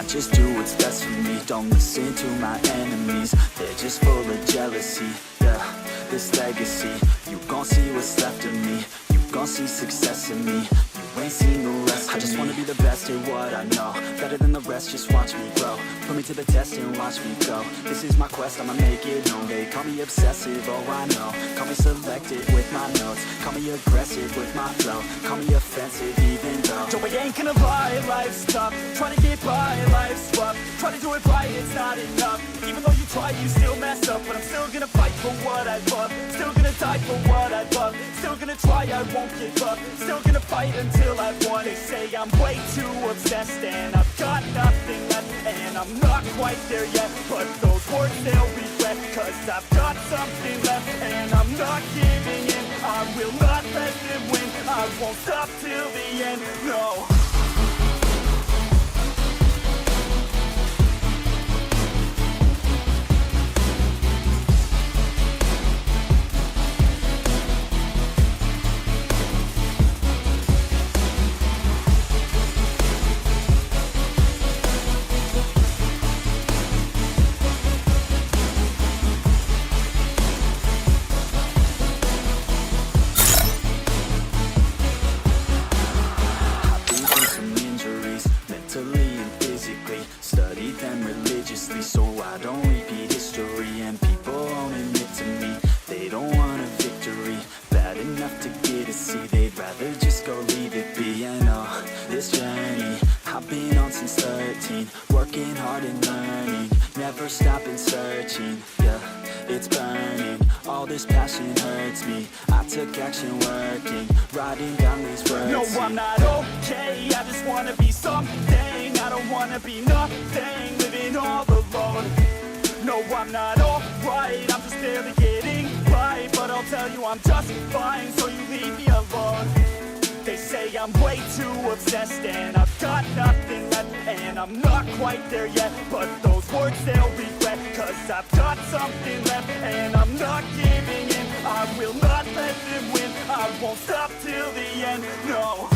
just do what's best for me. Don't listen to my enemies, they're just full of jealousy. Yeah, this legacy, you gon' see what's left of me. You gon' see success in me. You ain't seen the rest of me. I just wanna be the best at what I know, better than the rest, just watch me grow. Put me to the test and watch me go. This is my quest, I'ma make it known. They call me obsessive, oh I know. Call me selective with my notes. Call me aggressive with my flow. Call me offensive even though Joe, I ain't gonna lie, life's tough. Trying to get by, life's rough. Try to do it right, it's not enough. Even though you try, you still mess up. But I'm still gonna fight for what I love. Still gonna die for what I love. Still gonna try, I won't give up. Still gonna fight until I've won. They say I'm way too obsessed and I've got nothing left. And I'm not quite there yet, but those words they'll regret. Cause I've got something left and I'm not giving in. I will not let them win. I won't stop till the end, no. So I don't repeat history, and people won't admit to me they don't want a victory bad enough to get a C. They'd rather just go leave it be. And this journey I've been on since 13, working hard and learning, never stopping searching. Yeah, it's burning, all this passion hurts me. I took action working, writing down these words. No, I'm not okay, I just wanna be something. I don't wanna be nothing, living all alone. No, I'm not alright, I'm just barely getting by. But I'll tell you I'm just fine, so you leave me alone. They say I'm way too obsessed and I've got nothing left. And I'm not quite there yet, but those words they'll regret. Cause I've got something left and I'm not giving in. I will not let them win, I won't stop till the end, no.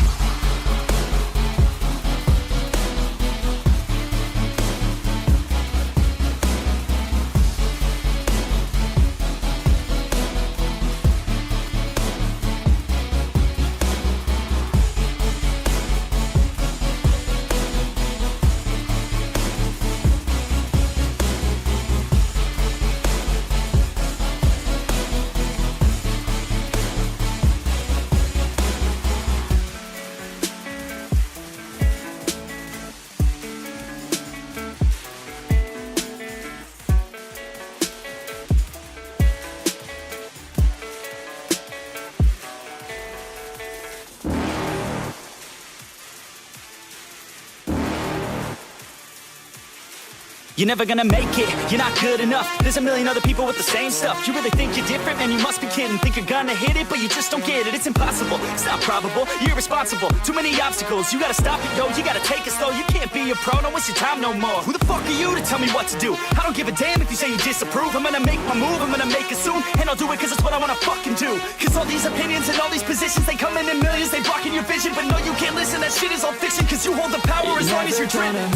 You're never gonna make it, you're not good enough. There's a million other people with the same stuff. You really think you're different? Man, you must be kidding. Think you're gonna hit it, but you just don't get it. It's impossible, it's not probable, you're irresponsible. Too many obstacles, you gotta stop it, yo. You gotta take it slow, you can't be a pro. Don't waste your time no more. Who the fuck are you to tell me what to do? I don't give a damn if you say you disapprove. I'm gonna make my move, I'm gonna make it soon. And I'll do it cause it's what I wanna fucking do. Cause all these opinions and all these positions, they come in millions, they blocking your vision. But no, you can't listen, that shit is all fiction. Cause you hold the power as long as you're dreaming.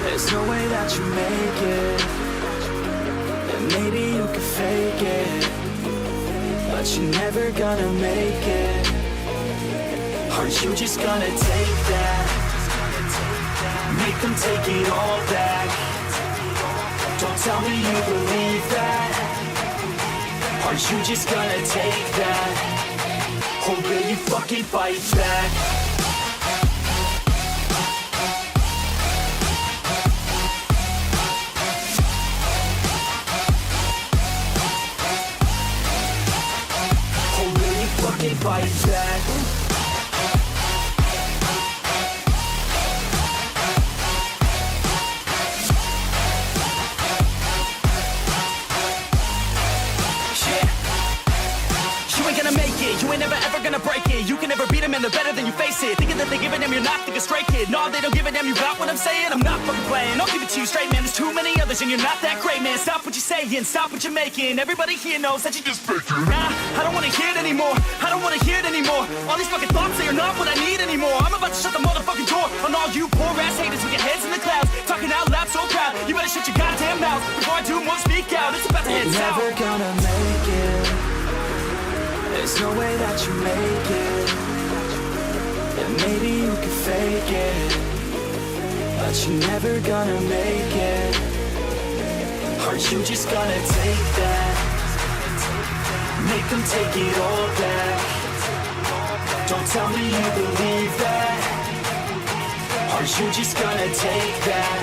There's no way that you make it, and maybe you can fake it, but you're never gonna make it. Aren't you just gonna take that? Make them take it all back. Don't tell me you believe that. Aren't you just gonna take that? Or will you fucking fight back? Fight back. You ain't gonna make it, you ain't never ever gonna break it. You can never beat them and they're better than you face it. Thinking that they give a damn, you're not, think a straight kid. No, they don't give a damn, you got what I'm saying? I'm not fucking playing, I'll give it to you straight, man. There's too many others and you're not that great, man. Stop what you're saying, stop what you're making. Everybody here knows that you just faking. Nah, I don't wanna hear it anymore. I don't wanna hear it anymore. All these fucking thoughts, they are not what I need anymore. I'm about to shut the motherfucking door on all you poor ass haters with your heads in the clouds, talking out loud so proud. You better shut your goddamn mouth before I do more speak out. It's about to head south. Never gonna make it. There's no way that you make it. And maybe you can fake it, but you're never gonna make it. Are you just gonna take that? Make them take it all back. Don't tell me you believe that. Are you just gonna take that?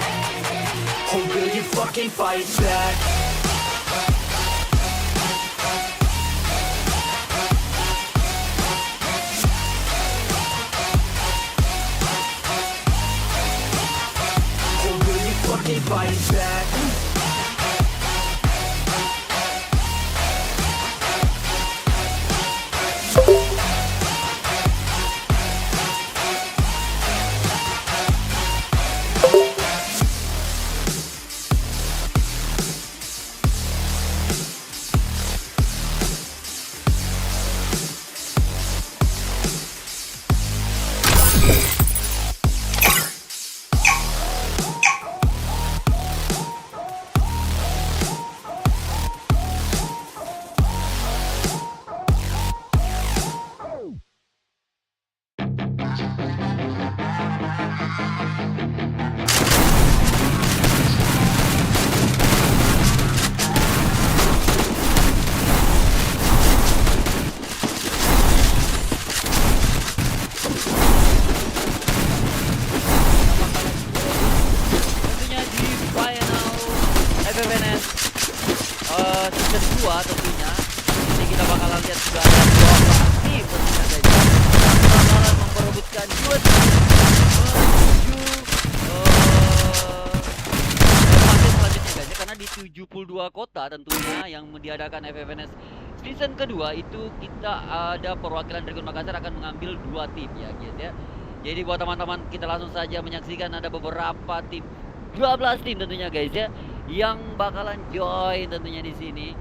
Or will you fucking fight back? Or will you fucking fight back? Tentunya di final FFNS season 2 tentunya ini kita bakalan lihat juga ada dua tim tentunya guys, yang bakalan memperebutkan dua tim menuju fase selanjutnya guys ya, karena di 72 kota tentunya yang diadakan FFNS season kedua itu kita ada perwakilan Dragon Makassar akan mengambil dua tim ya guys ya. Jadi buat teman-teman kita langsung saja menyaksikan ada beberapa tim, 12 tim tentunya guys ya, yang bakalan join tentunya di sini.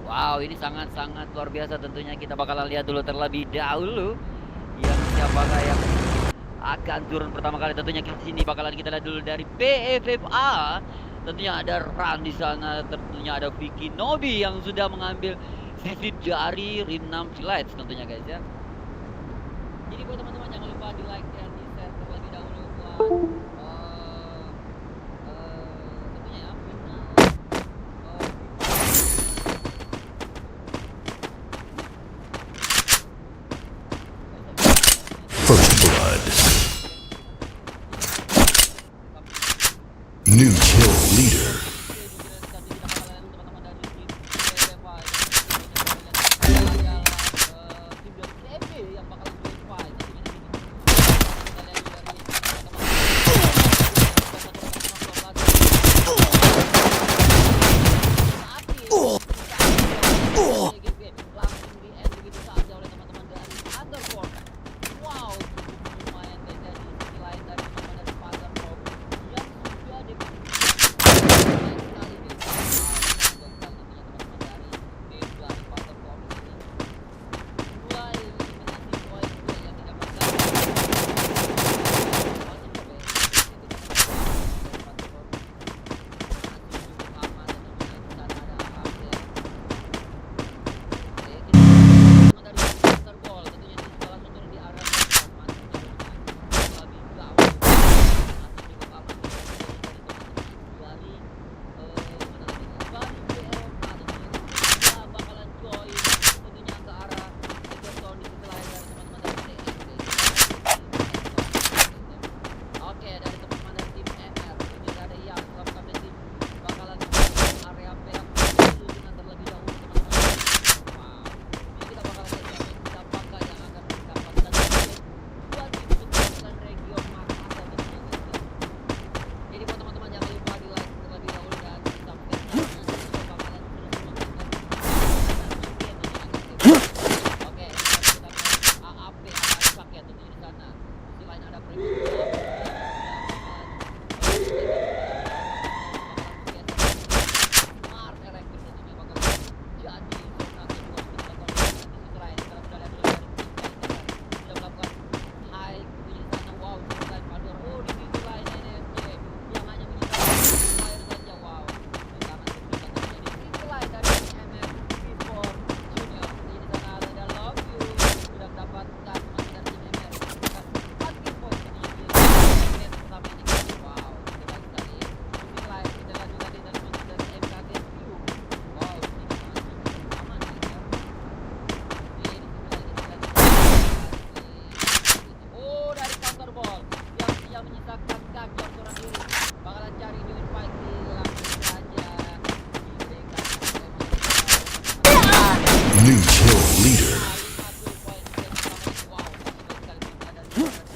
Wow, ini sangat-sangat luar biasa tentunya. Kita bakalan lihat dulu terlebih dahulu yang siapakah yang akan turun pertama kali. Tentunya di sini bakalan kita lihat dulu dari PFFA. Tentunya ada Ran di sana, tentunya ada Vicky Nobi yang sudah mengambil sisi dari Rinam Lights tentunya guys ya. Jadi buat teman-teman jangan lupa di like dan di share terlebih dahulu buat tentunya ya final First blood. New kill leader.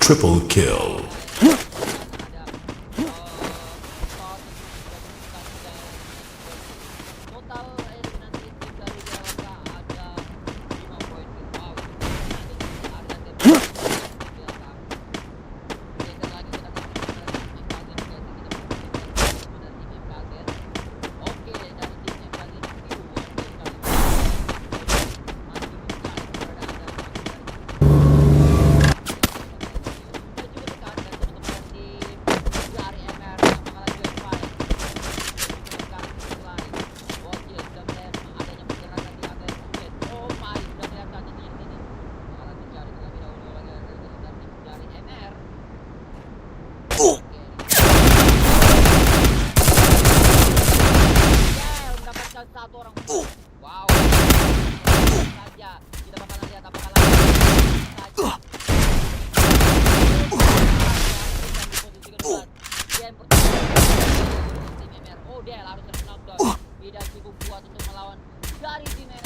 Triple kill. Total eliminasi tim dari Delta ada 5 poin. Wow. Ada tim Delta. Geser lagi kita ke MKZ juga sih, kita dari tim MKZ. Oke, dari tim MKZ itu masih mencari keberadaan dan juga dekat dan teman-teman tim dari MR yang mengalami join fight. Bocil sudah melihat adanya pergerakan di atas bukit. Oh my, sudah kelihatan di sini. Akan mencari terlebih dahulu lagi dari tim dari MR. Oke. Mendapatkan satu orang. Wow. Saja kita bakalan lihat apakah lagi saja. Di posisi kedua. Game pertama tim MR. Oh, dia harus knockdown. Tidak cukup kuat untuk melawan dari tim MR.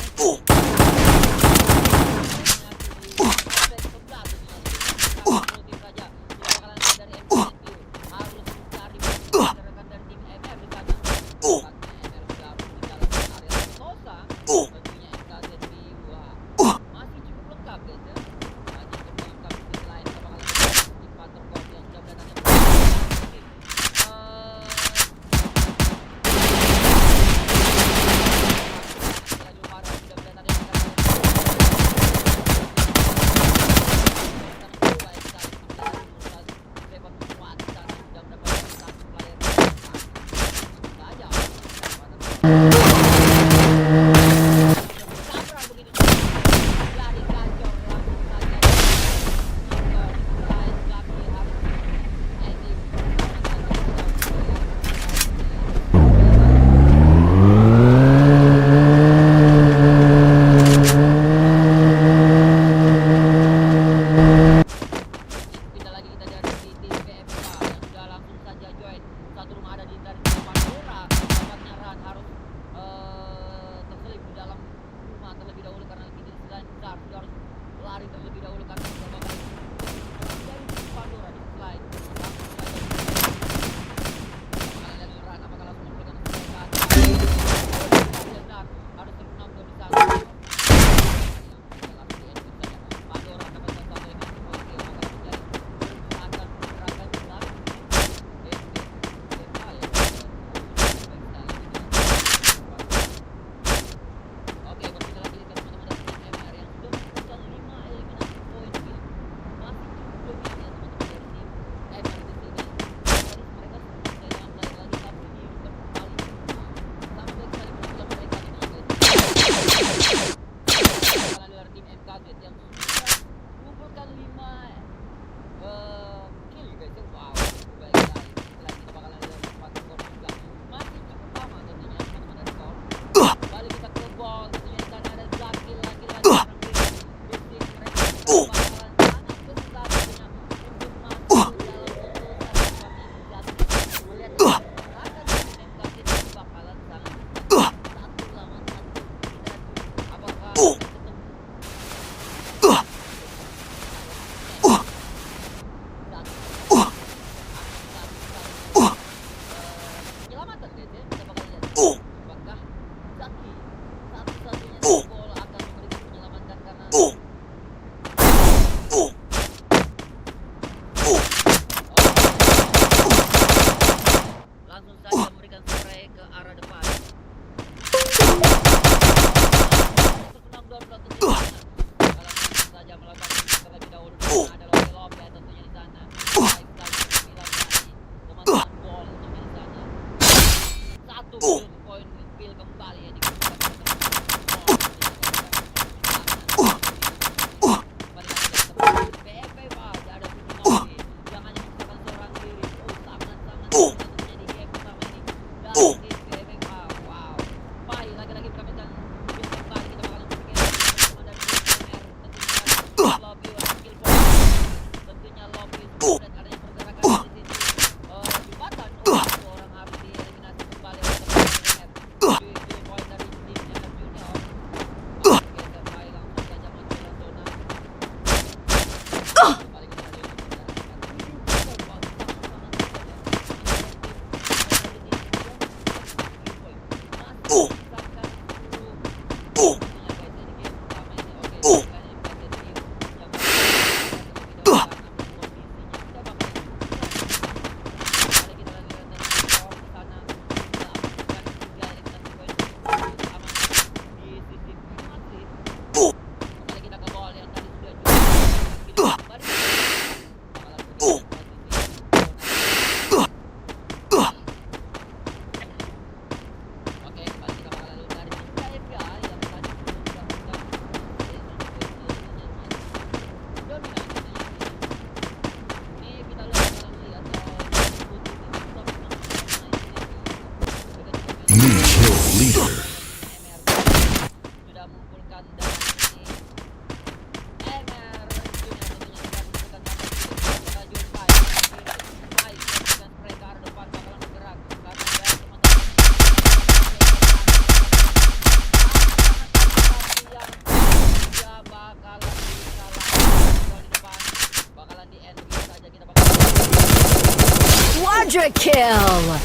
Quadra kill!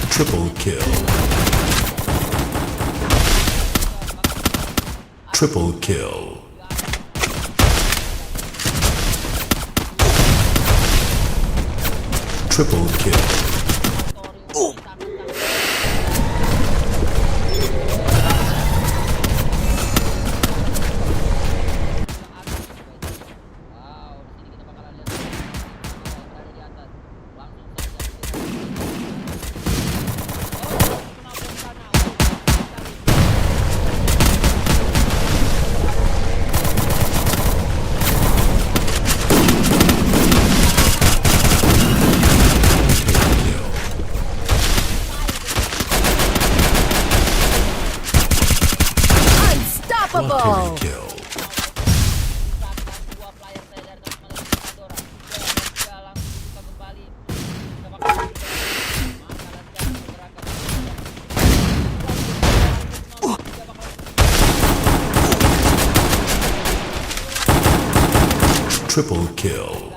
Triple kill. Triple kill. Triple kill. Unstoppable! Kill. Triple kill.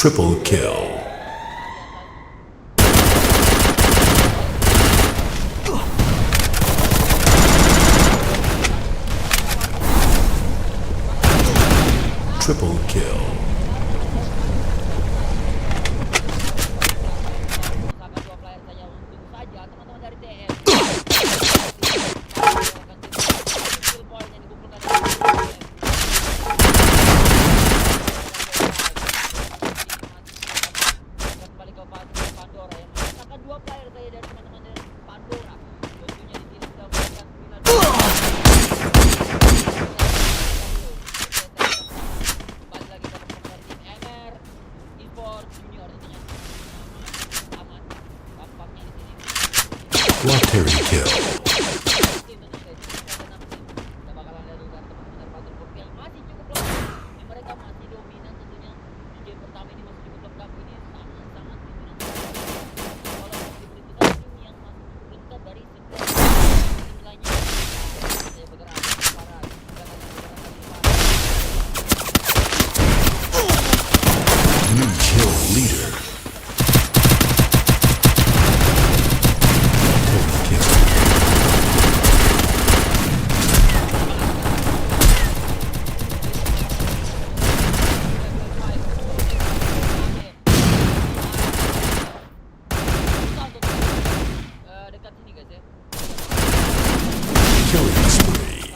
Triple kill. Triple kill. Lottery kill. New kill leader. Killing spree.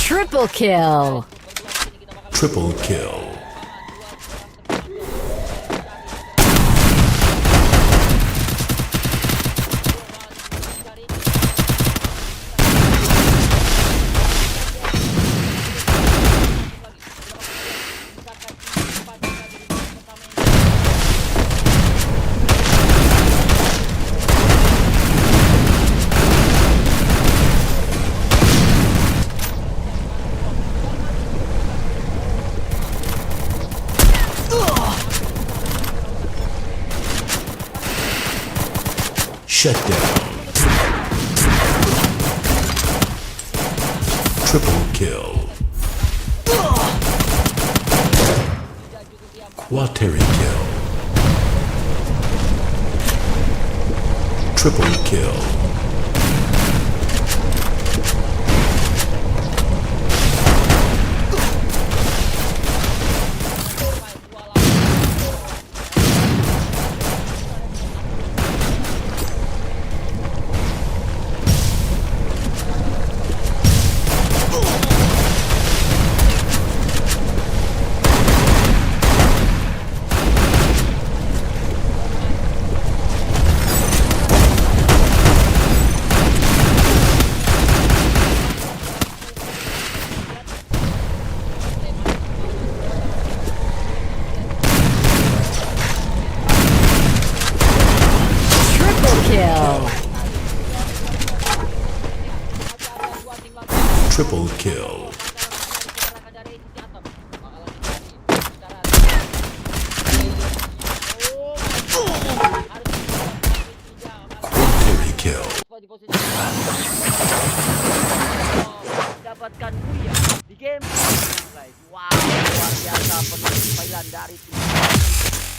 Triple kill! Triple kill. Shut down. Triple kill. Quateri kill. Triple kill. Triple kill. Triple kill. Quateri kill. Dapatkan Buya di game guys. Wow, luar biasa penampilan dari tim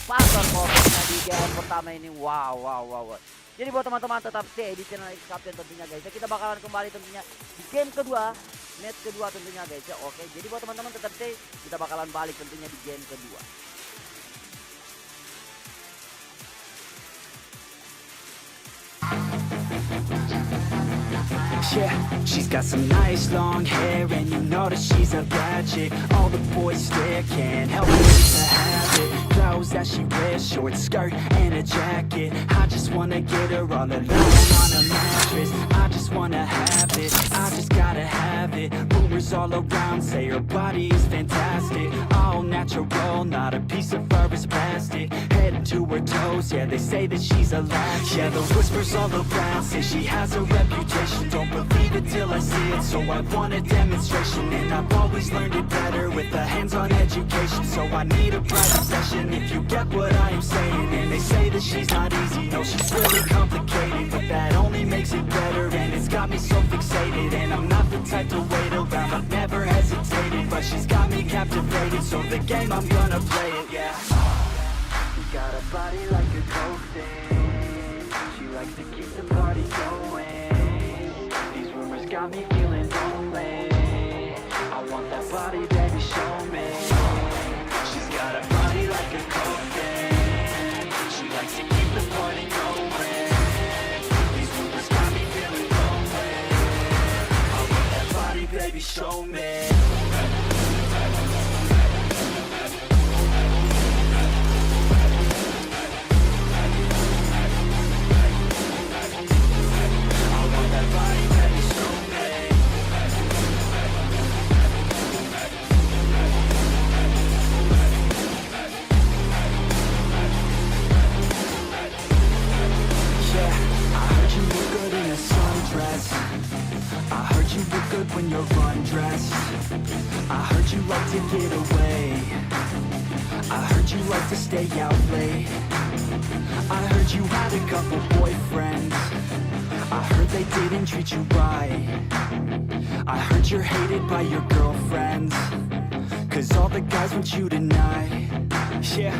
Pasar Korea di game pertama ini. Wow. Jadi buat teman-teman tetap stay di channel X Captain tentunya guys. Kita bakalan kembali tentunya di game kedua, match kedua tentunya guys ya. Oke, jadi buat teman-teman tetap stay, kita bakalan balik tentunya di game kedua. Yeah, she's got some nice long hair, and you know that she's a bad chick. All the boys stare, can't help but to have it. Clothes that she wears, short skirt and a jacket. I just wanna get her all alone on a mattress. I just wanna have it, I just gotta have it. Rumors all around say her body is fantastic. All natural, not a piece of fur is plastic. Head to her toes, yeah, they say that she's a latch. Yeah, the whispers all around say she has a reputation. Don't believe it till I see it, so I want a demonstration. And I've always learned it better with a hands-on education. So I need a private session if you get what I am saying. And they say that she's not easy, no, she's really complicated. But that only makes it better, and it's got me so fixated. And I'm not the type to wait around, I've never hesitated. But she's got me captivated, so the game, I'm gonna play it, yeah. She got a body like a coating. She likes to keep the party going. These rumors got me feeling lonely. I want that body, baby, show me. She's got a body like a coating. She likes to keep the party going. These rumors got me feeling lonely. I want that body, baby, show me. When you're undressed, I heard you like to get away. I heard you like to stay out late. I heard you had a couple boyfriends. I heard they didn't treat you right. I heard you're hated by your girlfriends, 'cause all the guys want you tonight. Yeah,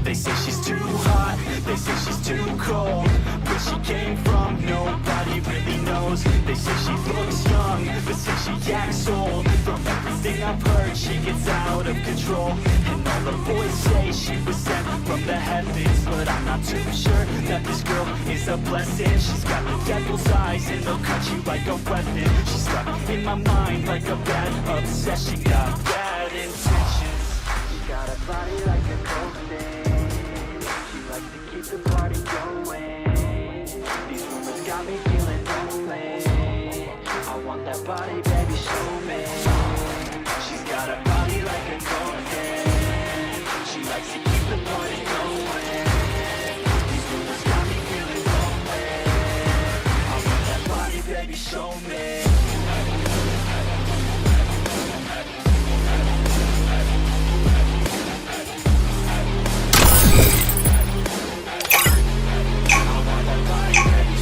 they say she's too hot, they say she's too cold. Where she came from, nobody really knows. They say she looks young, but say she acts old. From everything I've heard, she gets out of control. And all the boys say she was sent from the heavens, but I'm not too sure that this girl is a blessing. She's got the devil's eyes and they'll cut you like a weapon. She's stuck in my mind like a bad obsession. Got bad intentions. She got a body like a coating. She likes to keep the party going. These rumors got me feeling lonely. I want that body, baby, show me. She's got a body like a coating. She likes to keep the party going. These rumors got me feeling lonely. I want that body, baby, show me. I want that body, baby.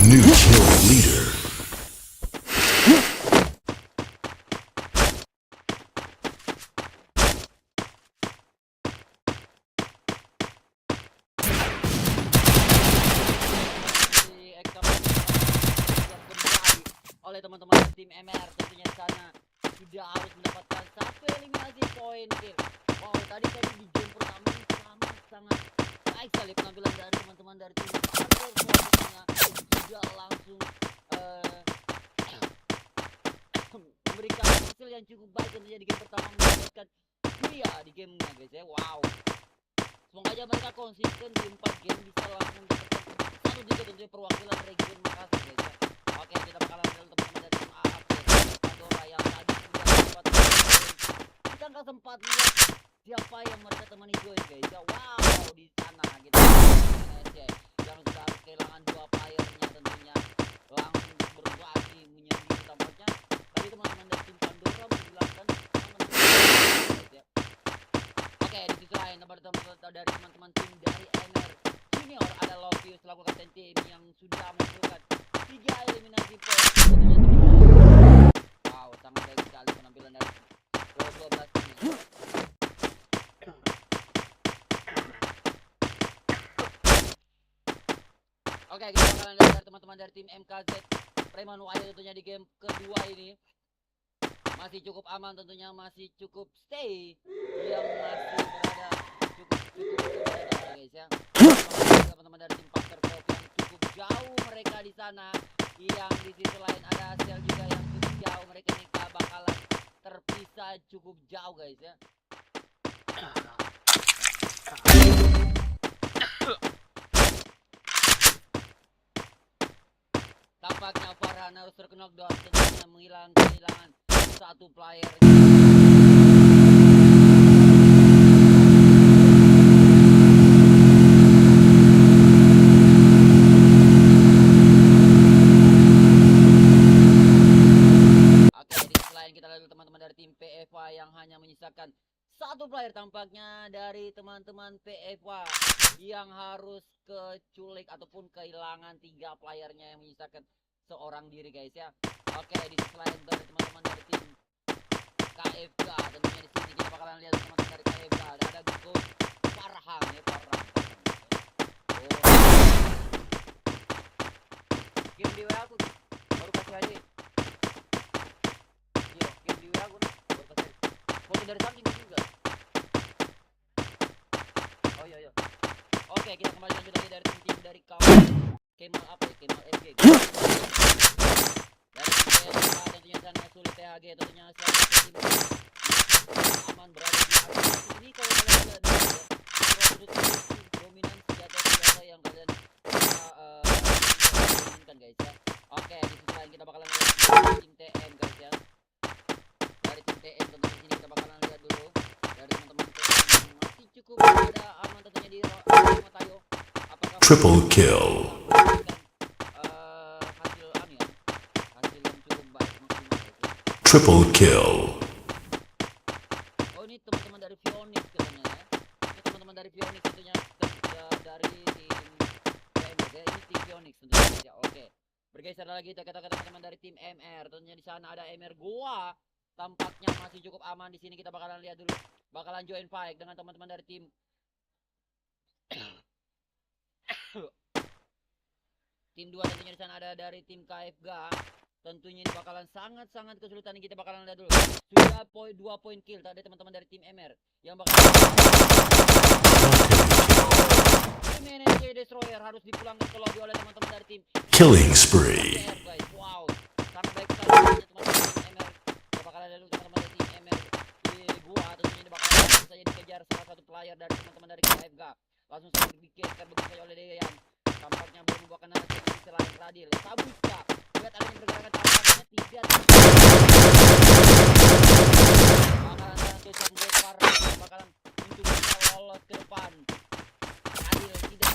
New kill leader. di yang kembali oleh teman-teman tim MR tentunya di sana sudah harus mendapatkan satu eliminasi poin kill. Wow, tadi di game pertama ini sangat baik sekali penampilan dari teman-teman dari tim Hunter tentunya sudah langsung memberikan hasil yang cukup baik tentunya di game pertama mendapatkan dia di gamenya guys ya. Wow, semoga aja mereka konsisten di 4 game bisa langsung mendapatkan satu juga tentunya perwakilan region Makassar guys ya. Oke, kita bakalan lihat teman-teman dari tim AAP Pandora yang tadi sudah sempat kita nggak sempat lihat siapa yang mereka temani join guys ya. Wow, di sana kita yang sudah harus kehilangan 2 playernya tentunya langsung berbagi menyendiri tampaknya. Tadi teman-teman dari tim Pandora menghilangkan guys ya. Oke, di sisi lain dari teman-teman tim dari MR Junior ada Lovius selaku kapten tim yang sudah melakukan 3 eliminasi poin. Wow, sangat baik sekali penampilan dari 12 ini. Oke, kita bakalan lihat dari teman-teman dari tim MKZ Preman UI tentunya di game kedua ini masih cukup aman tentunya, masih cukup stay yang masih berada cukup berada guys ya. Teman-teman dari tim Panther Pop yang cukup jauh mereka di sana, yang di sisi lain ada Sel juga yang cukup jauh, mereka ini bakalan terpisah cukup jauh guys ya. Tampaknya Farhan harus terknockdown tentunya kehilangan satu player. Yang hanya menyisakan satu player tampaknya dari teman-teman PFA yang harus keculik ataupun kehilangan 3 playernya yang menyisakan seorang diri guys ya. Oke, di sisi lain dari teman-teman dari tim KFK tentunya di sini kita bakalan lihat teman-teman dari KFK ada Ghost Farhan ya, Farhan. Oh. Game di WA aku baru kasih aja. Yo, game di WA aku foto dari samping juga. Oh iya. Oke, kita kembali lanjut lagi dari tim dari kawan Kemal apa ya? Kemal FG. Dari tim tentunya sana sulit THG tentunya selalu tim aman berada di atas ini. Kalau kalian lihat dominan senjata yang kalian inginkan guys ya. Oke, di sisi lain kita bakalan lihat tim TM guys ya. Dari tim TM tentunya sini kita bakalan lihat dulu dari teman-teman TM masih cukup ada aman tentunya di Matayo. Apakah Triple kill. hasil yang cukup baik maksimal itu. Triple kill. Oh, ini teman-teman dari Phoenix katanya ya. Ini teman-teman dari Phoenix tentunya dari tim TM ya. Ini tim Phoenix tentunya ya. Oke. Bergeser lagi kita katakan teman-teman dari tim MR. Tentunya di sana ada MR Goa. Tampaknya masih cukup aman di sini. Kita bakalan lihat dulu. Bakalan join fight dengan teman-teman dari tim tim 2 tentunya di sana ada dari tim KFG. Tentunya ini bakalan sangat kesulitan. Kita bakalan lihat dulu. Sudah 2 poin kill tadi teman-teman dari tim MR yang bakalan MNC Destroyer harus dipulangkan ke lobby oleh teman-teman dari tim Killing spree. Wow, sangat baik sekali teman-teman dari tim MR. Kita bakalan lihat dulu teman-teman dari tim MR di gua tentunya ini bakalan langsung saja dikejar salah satu player dari teman-teman dari KFG. Langsung saja dikejar begitu saja oleh Deyan. Tampaknya belum membuahkan narasi di sisi lain. Radil Sabuska lihat adanya pergerakan tampaknya tidak bakalan satu sampai parah bakalan untuk bisa lolos ke depan. Radil tidak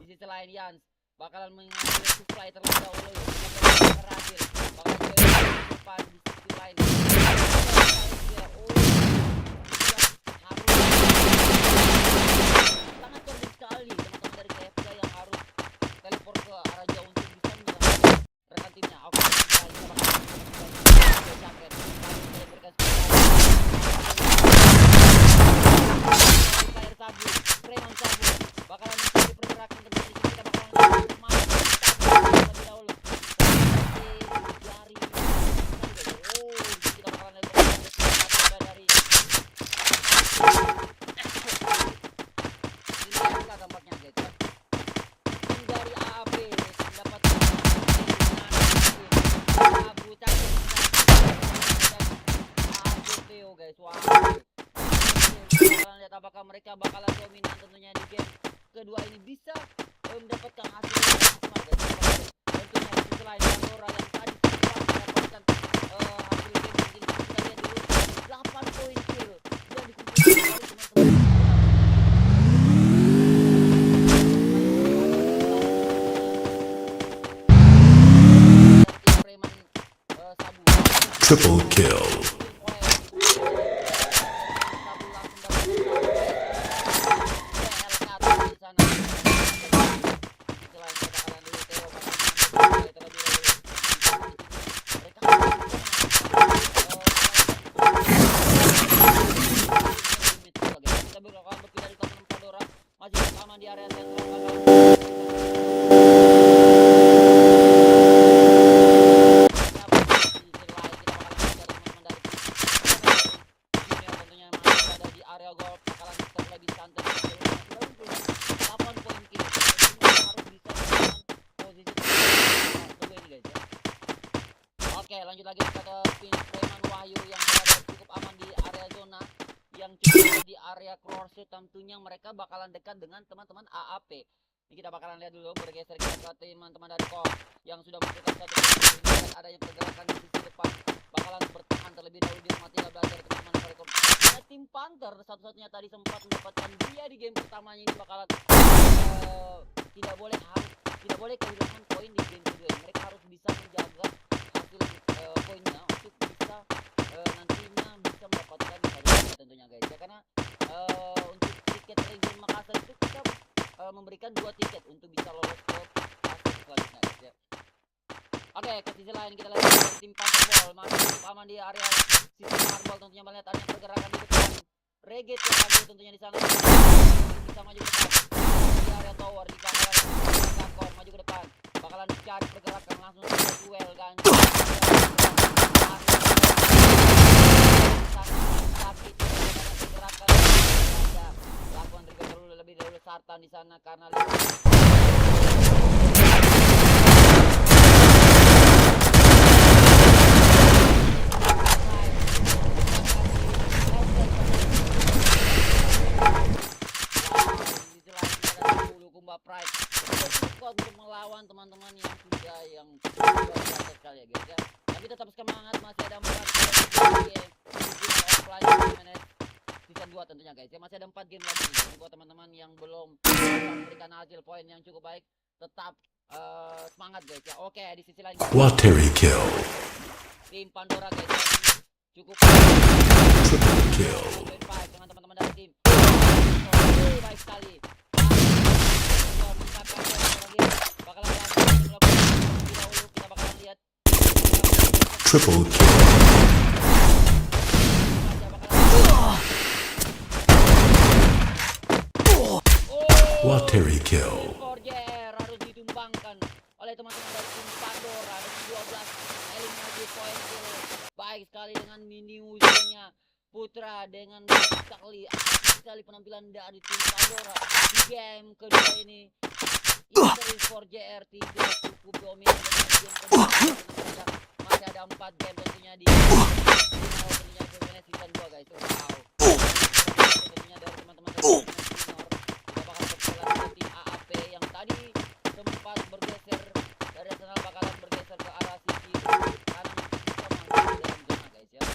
di sisi lain Yans bakalan mengambil supply terlebih dahulu. Radil bakalan ke depan di sisi lain. Triple kill. Di area sentral tentunya masih ada di area gol bakalan terlebih santai 8 poin kill harus bisa posisi tunggu ini guys ya. Oke, lanjut lagi kita ke Preman Wahyu yang berada cukup aman di area zona yang cukup di area crosshair. Tentunya mereka bakalan dekat dengan teman-teman AAP. Ini kita bakalan lihat dulu, bergeser kita ke teman-teman dari Kor yang sudah membutuhkan satu dan adanya pergerakan di sisi depan bakalan bertahan terlebih dahulu di rumah 13 dari teman-teman dari Kor. Nah, tim Panther satu-satunya tadi sempat mendapatkan dia di game pertamanya ini bakalan tidak boleh kehilangan poin di game kedua. Mereka harus bisa menjaga hasil poinnya untuk bisa nantinya bisa mendapatkan hadiah tentunya guys ya, karena untuk tiket region Makassar itu kita memberikan 2 tiket untuk bisa lolos ke fase selanjutnya guys ya. Oke, ke sisi lain kita lihat dari tim Panther masih cukup aman di area sisi Marbol, tentunya melihat adanya pergerakan di depan Reggae yang lagi tentunya di sana bisa maju ke depan di area tower di bakalan Kor maju ke depan bakalan dicari pergerakan langsung ke duel kan sakit pergerakan ada lakukan trigger dulu lebih dahulu Sartan di sana karena Pride untuk melawan teman-teman yang sudah yang luar biasa sekali ya guys ya. Tapi tetap semangat, masih ada 4 game offline season 2 tentunya guys ya. Masih ada 4 game lagi. Jadi buat teman-teman yang belum memberikan hasil poin yang cukup baik, tetap semangat guys ya. Oke, di sisi lain Watery kill. tim Pandora guys ya. Cukup Triple kill. dengan teman-teman dari tim. Baik sekali. Triple kill. Watery kill. Harus ditumbangkan oleh teman-teman dari tim Pandora dengan 12 eliminasi poin kill. Baik sekali dengan mini usianya Putra dengan baik sekali penampilan dari tim Pandora di game kedua ini. Interi 4JR tidak cukup dominan dengan game kedua. Masih ada 4 game tentunya di tentunya season 2 guys. Wow. Tentunya dari teman-teman dari senior kita bakal berjalan ke tim AAP yang tadi sempat bergeser dari Arsenal bakalan bergeser ke arah sisi kanan kita masih di dalam zona guys ya.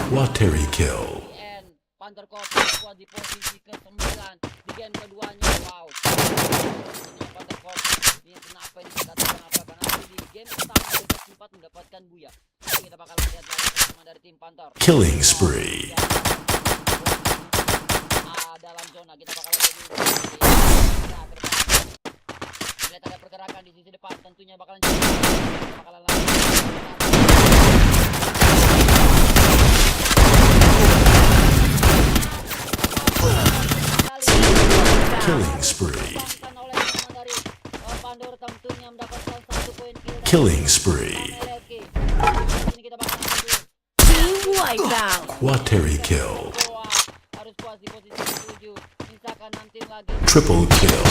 Watery kill. Panther Corp di posisi ke-9 di game keduanya. Wow. Panther Corp ini kenapa ini dikatakan apa? Karena di game pertama mereka sempat mendapatkan buya. Jadi kita bakal lihat lagi bersama dari tim Panther. Killing spree. Dalam zona kita bakal lihat lihat ada pergerakan di sisi depan, tentunya bakalan Killing spree. oleh teman dari Pandora tentunya mendapatkan 1 poin kill. Killing spree. Ini kita bakal lanjut. Team wipeout. Watery kill. Harus puas di posisi 7. Misalkan nanti lagi. Triple kill.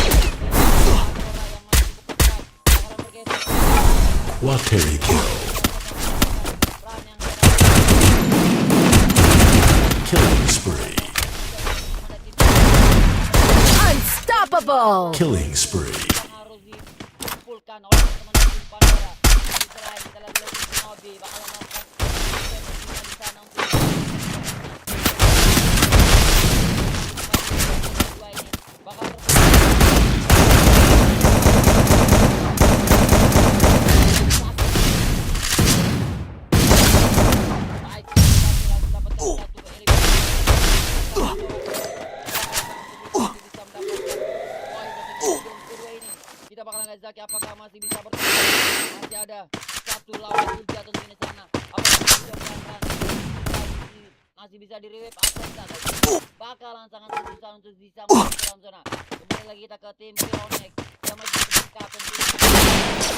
Wateri kill. Killing spree. Unstoppable! Killing spree. Harus dikumpulkan oleh teman-teman tim Pandora. Selain kita lihat dulu Shinobi bakal melakukan di sana untuk dua ini bakal kita bakalan lihat Zaki apakah masih bisa bertahan. Masih ada 1 lawan 3 tentunya di sana. Apakah masih bisa di revive atau enggak guys? Bakalan sangat susah untuk bisa masuk ke dalam zona. Kembali lagi kita ke tim Pionex yang masih terbuka tentunya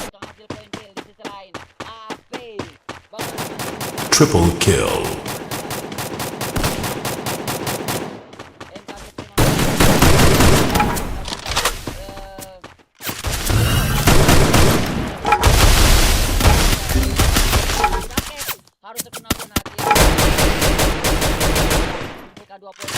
untuk hasil poin kill di sisi lain. AP Triple kill. harus terkena penalti. Mereka 2 poin.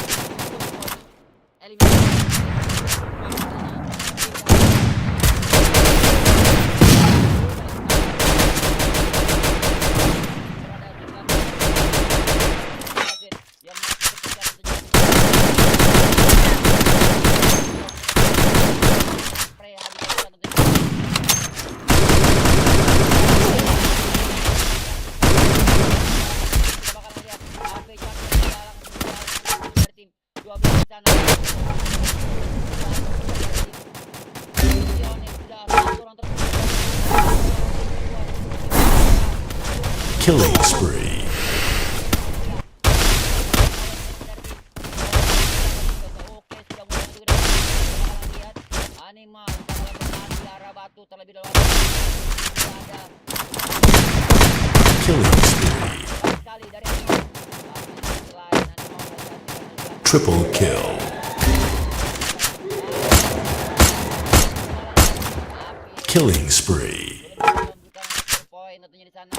Killing spree. Animal di arah batu terlebih dahulu. Killing spree. Sekali dari Triple kill. Killing spree. poin tentunya di sana.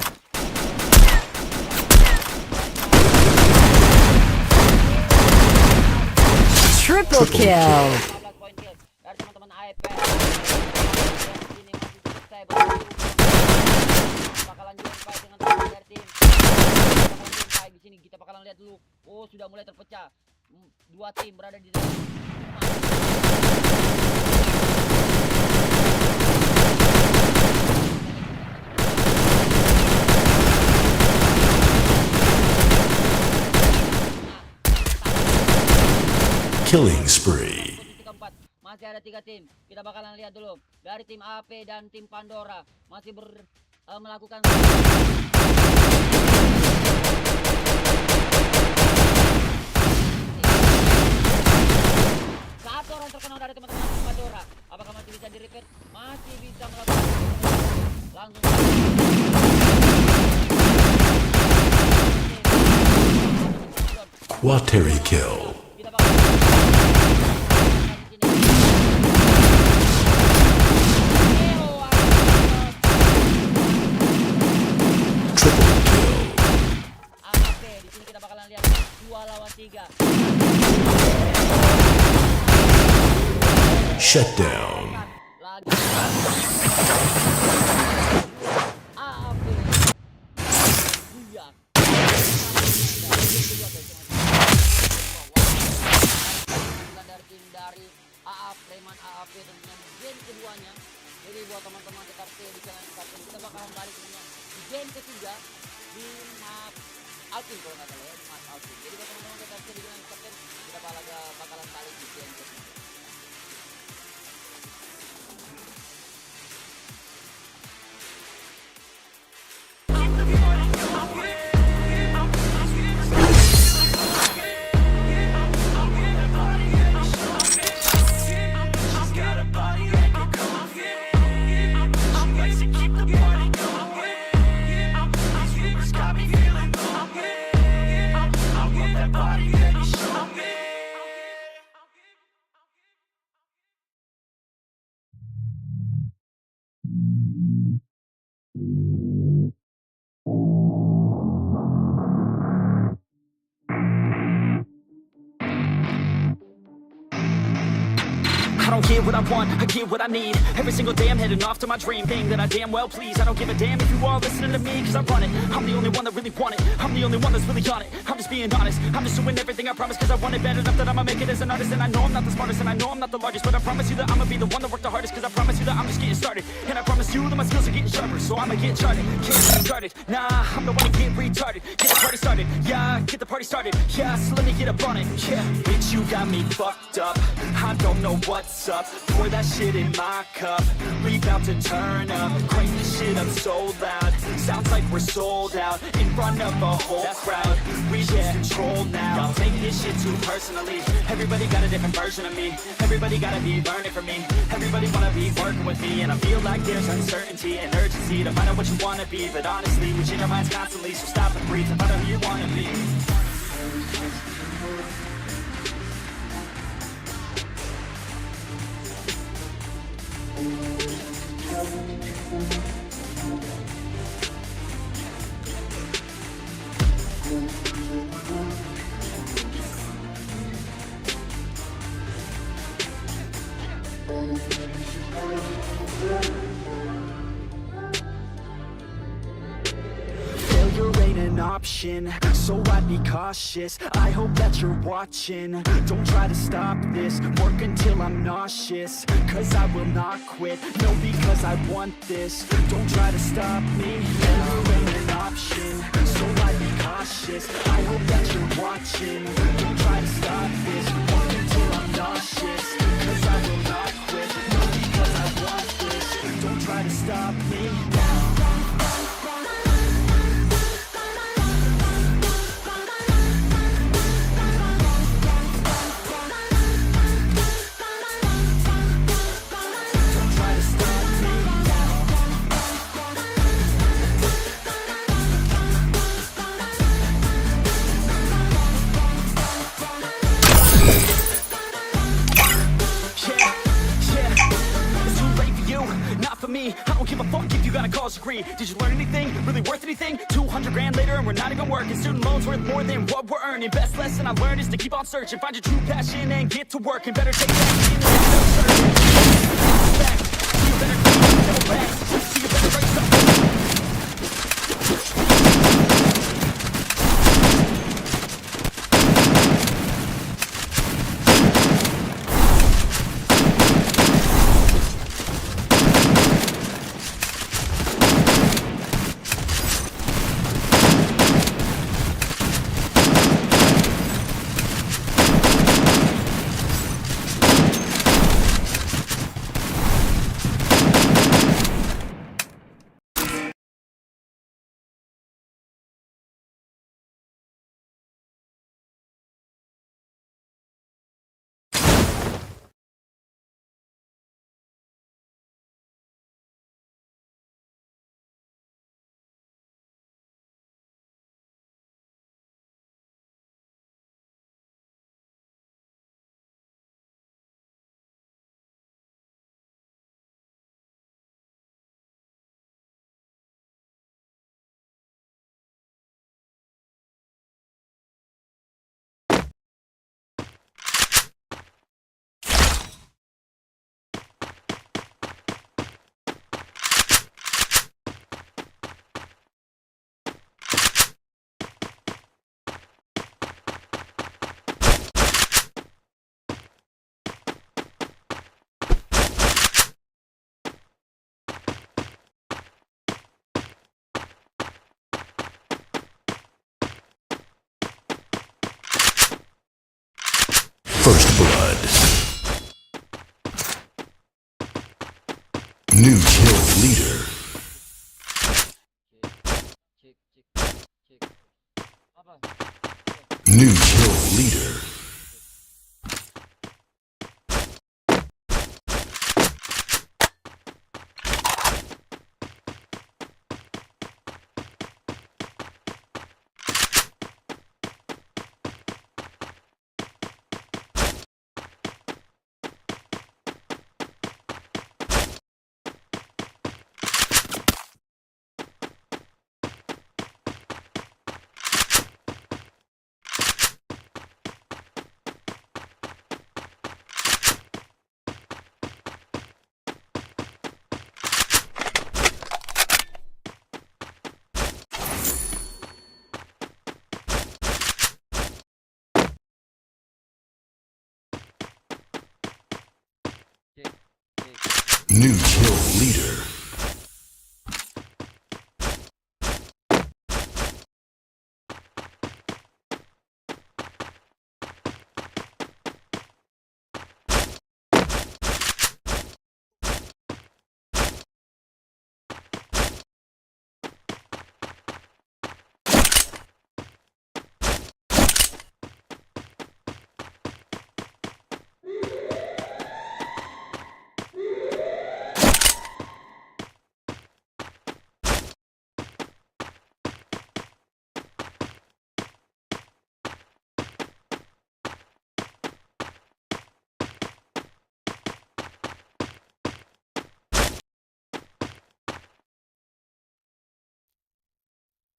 Triple kill! 15 poin kill dari teman-teman AFP. Ini masih selesai bakalan juga fight dengan teman dari tim. Bakalan fight di sini kita bakalan lihat dulu. Oh, sudah mulai terpecah. 2 tim berada di dalam. Killing spree. Posisi keempat masih ada 3 tim. Kita bakalan lihat dulu dari tim AP dan tim Pandora masih melakukan satu orang terkenal dari teman-teman tim Pandora. Apakah masih bisa di-repeat? Masih bisa melakukan langsung Wateri kill. kita bakalan Triple kill. AFP di sini kita bakalan lihat 2 lawan 3. Shut down. Lagi AFP buyak dari tim dari AAP Preman AAP tentunya di game keduanya. Jadi buat teman-teman tetap stay di channel kita bakalan balik tentunya di game ketiga di map Alpin kalau nggak salah ya, di map Alpin. Jadi buat teman-teman tetap stay di channel kita bakalan balik di game ketiga. don't get what I want, I get what I need. Every single day I'm heading off to my dream thing that I damn well please. I don't give a damn if you all listening to me, cause I run it. I'm the only one that really want it, I'm the only one that's really on it. I'm just being honest, I'm just doing everything I promise, cause I want it bad enough that I'ma make it as an artist. And I know I'm not the smartest, and I know I'm not the largest, but I promise you that I'ma be the one that worked the hardest, cause I promise you that I'm just getting started. And I promise you that my skills are getting sharper, so I'ma get charted. Can't get started, nah, I'm the one to get retarded. Get the party started, yeah, get the party started. Yeah, so let me get up on it, yeah. Bitch, you got me fucked up, I don't know what's up. Pour that shit in my cup, we bout to turn up. Crank this shit up so loud, sounds like we're sold out. In front of a whole crowd, we lose control now. Y'all take this shit too personally, everybody got a different version of me. Everybody gotta be learning from me, everybody wanna be working with me. And I feel like there's uncertainty and urgency to find out what you wanna be. But honestly, we change our minds constantly, so stop and breathe and find out who you wanna be. Failure ain't an option, so I'd be cautious. I hope that you're watching, don't try to stop this. Work until I'm nauseous, cause I will not quit. No, because I want this, don't try to stop me. Failure ain't an option, so I'd be cautious. I hope that you're watching, don't try to stop this. Work until I'm nauseous, cause I will not quit. No, because I want this, don't try to stop me. I don't give a fuck if you got a college degree. Did you learn anything? Really worth anything? 200 grand later and we're not even working. Student loans worth more than what we're earning. Best lesson I learned is to keep on searching. Find your true passion and get to work. And better take action and you better go back. So you better raise up. First blood. New kill leader. New kill leader. New kill leader.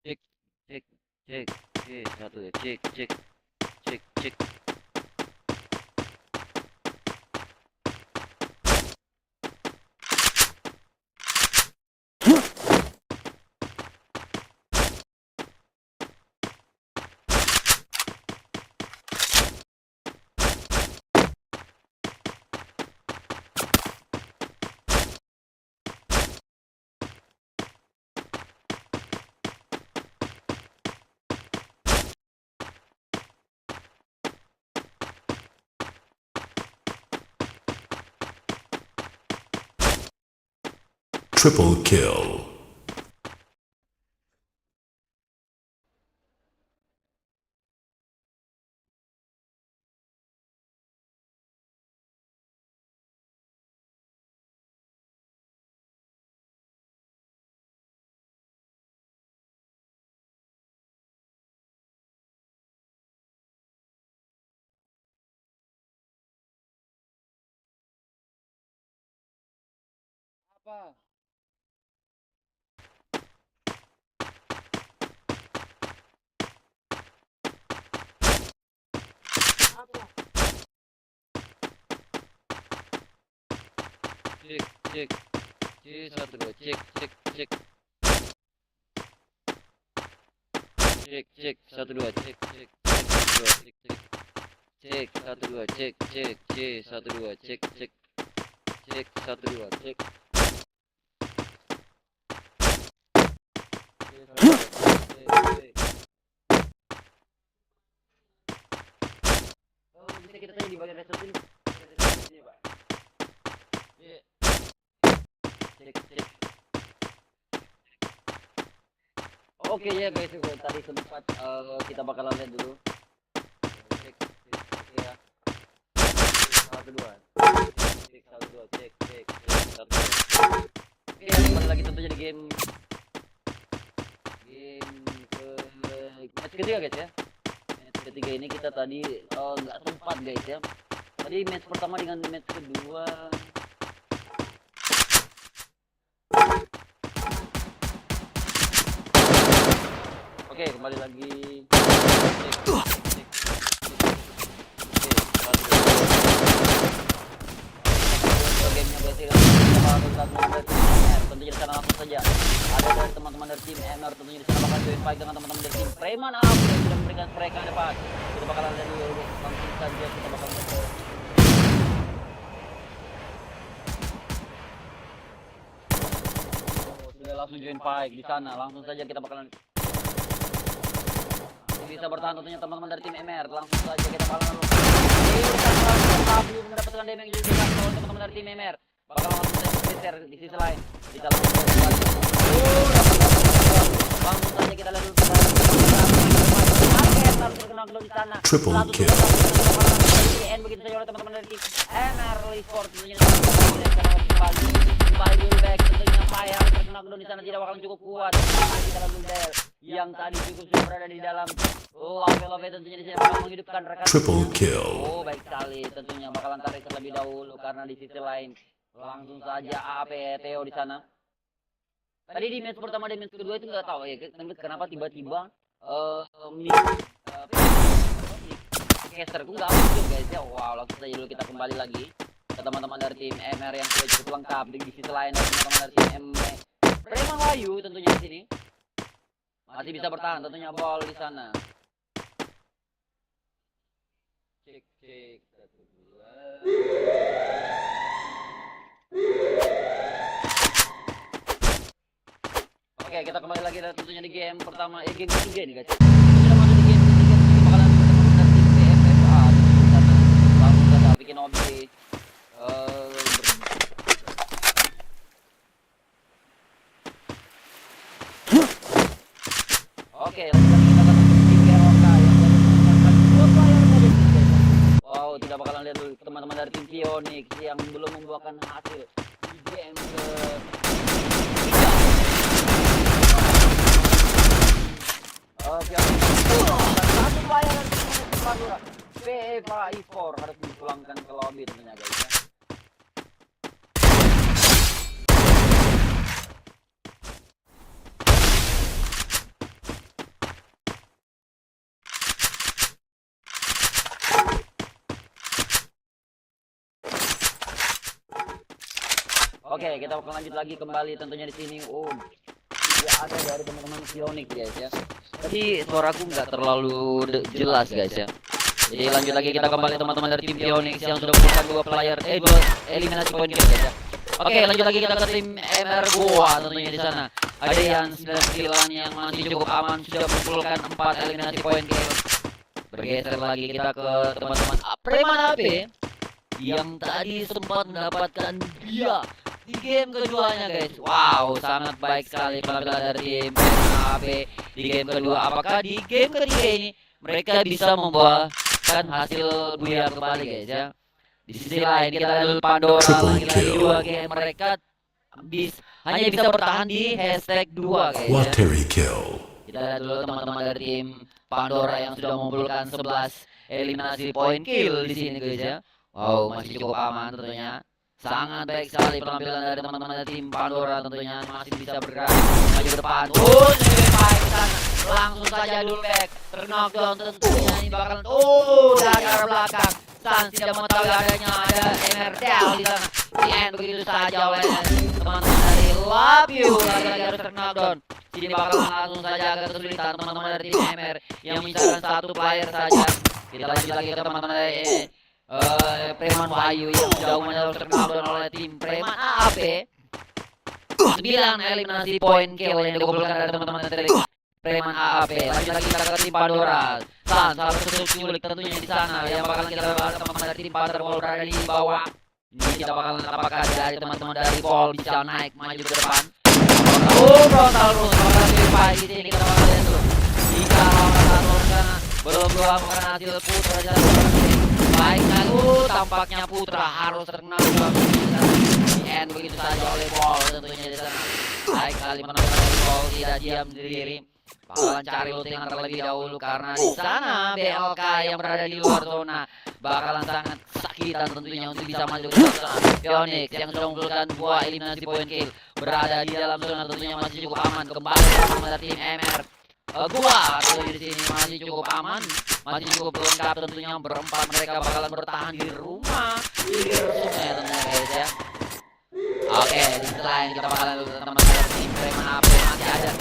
Cek, cek, cek, cek, satu ya, cek, cek, cek, cek. Triple kill. Apa? Cek, cek, cek, satu dua, cek, cek, cek, cek, cek, satu dua, cek, cek, cek, satu dua, cek, cek, cek, satu dua, cek, cek, cek, satu dua, cek, cek, satu dua, cek. Oh, bisa kita tanya di bagian reset ini. Pak. Iya. Cek, cek. Oke ya guys, tadi sempat kita bakalan lihat dulu. Cek, cek, oke ya. Cek, satu dua. Cek, satu dua, cek, cek, cek, satu dua. Oke, kembali lagi tentunya di game ke match ketiga guys ya. Match ketiga ini kita tadi nggak sempat guys ya. Tadi match pertama dengan match kedua. Oke, kembali lagi. Gamenya berarti tentunya di sana langsung saja ada dari teman-teman dari tim MR, tentunya di sana bakal join fight dengan teman-teman dari tim Preman yang sudah memberikan spray ke depan. Kita bakalan lihat dulu langsung saja kita bakal lihat. Sudah langsung join fight di sana, langsung saja kita bakalan bisa bertahan tentunya teman-teman dari tim MR. Langsung saja kita bakalan belum mendapatkan damage juga oleh teman-teman dari tim MR. Bakal langsung saja bergeser di sisi lain. Kita langsung langsung saja kita lihat dulu harus terkena glow di sana. Triple kill. Begitu saja oleh teman-teman dari tim MR Esport tentunya kembali dulu back tentunya Fire terkena glow di sana tidak bakalan cukup kuat. Kita lalu Del yang tadi cukup sudah berada di dalam. Oh, Ave tentunya di sini bakal menghidupkan rekan. Triple kill. Oh, baik sekali. Tentunya bakalan tarik terlebih dahulu karena di sisi lain langsung saja AP Theo di sana. Tadi di match pertama dan match kedua itu nggak tahu ya kenapa tiba-tiba casterku nggak muncul guys ya. Wow, langsung saja dulu kita kembali lagi ke teman-teman dari tim MR yang sudah cukup lengkap di sisi lain dari teman-teman dari tim MR. Preman Wahyu tentunya di sini masih bisa bertahan tentunya ball di sana. Cek cek 1 2. Oke, kita kembali lagi tentunya di game pertama, game ketiga nih guys. Kita masuk di game ketiga, ini bakalan bertemu dengan tim PFFA di sana. Langsung saja bikin objek. Oke, langsung kita akan masuk tim PROK yang menggunakan 2 player saja guys. Wow, tidak bakalan lihat dulu teman-teman dari tim Phoenix yang belum membuahkan hasil di game ke satu player Madura PFA4 harus dipulangkan ke lobby tentunya guys ya. Oke, kita akan lanjut lagi kembali tentunya di sini. Ya ada dari teman-teman Phoenix guys ya. Tadi suaraku nggak terlalu jelas guys ya. Jadi lanjut lagi kita kembali teman-teman dari tim Phoenix yang sudah membuka 2 player dua eliminasi poin guys ya. Oke, lanjut lagi kita ke tim MR Goa tentunya di sana. Ada yang 9 yang masih cukup aman sudah mengumpulkan 4 eliminasi poin guys. Bergeser lagi kita ke teman-teman Preman AP yang tadi sempat mendapatkan dia di game keduanya guys. Wow, sangat baik sekali penampilan dari tim AP di game kedua. Apakah di game ketiga ini mereka bisa membuahkan hasil buyar kembali guys ya. Di sisi lain kita lihat Pandora lagi-lagi 2 game mereka hanya bisa bertahan di hashtag 2 guys ya. Watery kill. Kita lihat dulu teman-teman dari tim Pandora yang sudah mengumpulkan 11 eliminasi poin kill di sini guys ya. Wow, masih cukup aman tentunya. Sangat baik sekali penampilan dari teman-teman dari tim Pandora tentunya masih bisa bergerak maju ke depan. Lebih baik ke sana. Langsung saja dulu back. Terknockdown tentunya ini bakalan dari arah belakang. Sans tidak mengetahui adanya ada MRDL di sana. Di end begitu saja oleh teman-teman dari Love You. Lagi-lagi harus terknockdown. Sini bakalan langsung saja agak kesulitan teman-teman dari tim MR yang menyisakan 1 player saja. Kita lanjut lagi ke teman-teman dari Preman Wahyu yang sudah menyerang terkabul oleh tim Preman AP. 9 eliminasi poin kill yang dikumpulkan dari teman-teman dari Preman AP. Lanjut lagi kita ke tim Pandora. Sans harus terus nyulik tentunya di sana yang bakalan kita bahas teman-teman dari tim Pandora berada di bawah. Ini kita bakalan apakah dari teman-teman dari Paul bisa naik maju ke depan. Frontal rush bakal di sini kita bakalan lihat dulu. Jika frontal sana belum melakukan hasil putra jalan baik tampaknya Putra harus terkenal di end begitu saja oleh Paul tentunya di sana. Baik kali menang Paul tidak diam diri. Bakalan cari looting terlebih dahulu karena di sana BLK yang berada di luar zona bakalan sangat sakitan tentunya untuk bisa maju ke sana. Phoenix yang sudah mengumpulkan 2 eliminasi poin kill berada di dalam zona tentunya masih cukup aman kembali bersama tim MR. Gua di sini masih cukup aman, masih cukup lengkap tentunya berempat mereka bakalan bertahan di rumah di sungai tentunya guys ya. Oke, di selain kita bakalan teman-teman tim Preman AP masih ada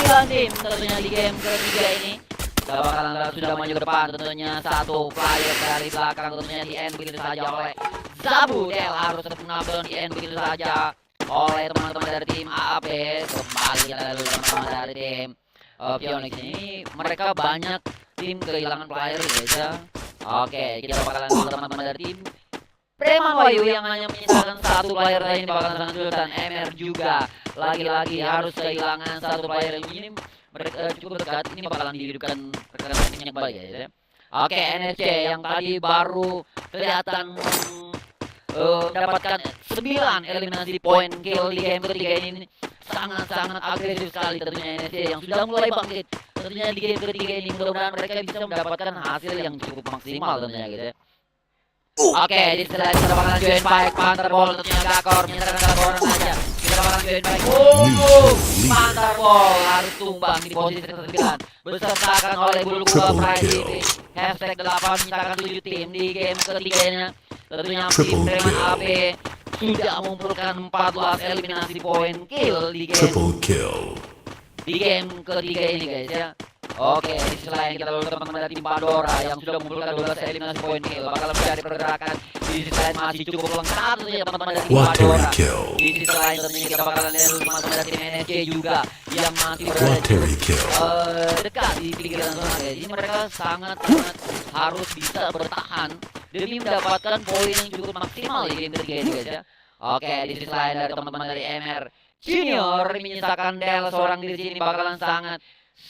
9 tim tentunya di game ketiga ini. Kita bakalan sudah maju ke depan tentunya 1 player dari belakang tentunya di end begitu saja oleh Zabudel harus terkena di end begitu saja oleh teman-teman dari tim AP. Kembali kita lalu teman-teman dari tim Phoenix ini mereka banyak tim kehilangan player guys ya. Oke, kita bakalan teman-teman dari tim Preman Wahyu yang hanya menyisakan 1 player lain bakalan sangat sulit dan MR juga lagi-lagi harus kehilangan 1 player ini mereka cukup dekat ini bakalan dihidupkan rekan-rekannya kembali guys ya. Oke, NSC yang tadi baru kelihatan dapatkan 9 eliminasi poin kill di game ketiga ini sangat-sangat agresif sekali tentunya NSC yang sudah mulai bangkit tentunya di game ketiga ini. Mudah-mudahan mereka bisa mendapatkan hasil yang cukup maksimal tentunya gitu ya. Oke, di setelah kita bakalan join baik Panther Ball tentunya Gakor menyerahkan Gakor saja. Kita bakalan join baik. Panther Ball harus tumbang di posisi 9 bersertakan oleh Bulu Gua Pride TV. Hashtag 8 menyisakan 7 tim di game ketiganya. Tentunya tim Preman AP sudah mengumpulkan 14 eliminasi poin kill di game Triple kill. di game ketiga ini guys ya. Oke, di sisi lain kita lalu teman-teman dari tim Pandora yang sudah mengumpulkan 12 eliminasi poin kill. Bakal mencari pergerakan. Di sisi lain masih cukup lengkap tentunya teman-teman dari tim Watery Pandora. kill. Di sisi lain tentunya kita bakalan lihat dulu teman-teman dari tim NSC juga yang masih berada di Watery kill. dekat di pinggiran zona guys. Jadi mereka sangat harus bisa bertahan demi mendapatkan poin yang cukup maksimal di game ketiga ini guys ya. Oke, di sisi lain dari teman-teman dari MR Junior menyisakan Del seorang diri sini bakalan sangat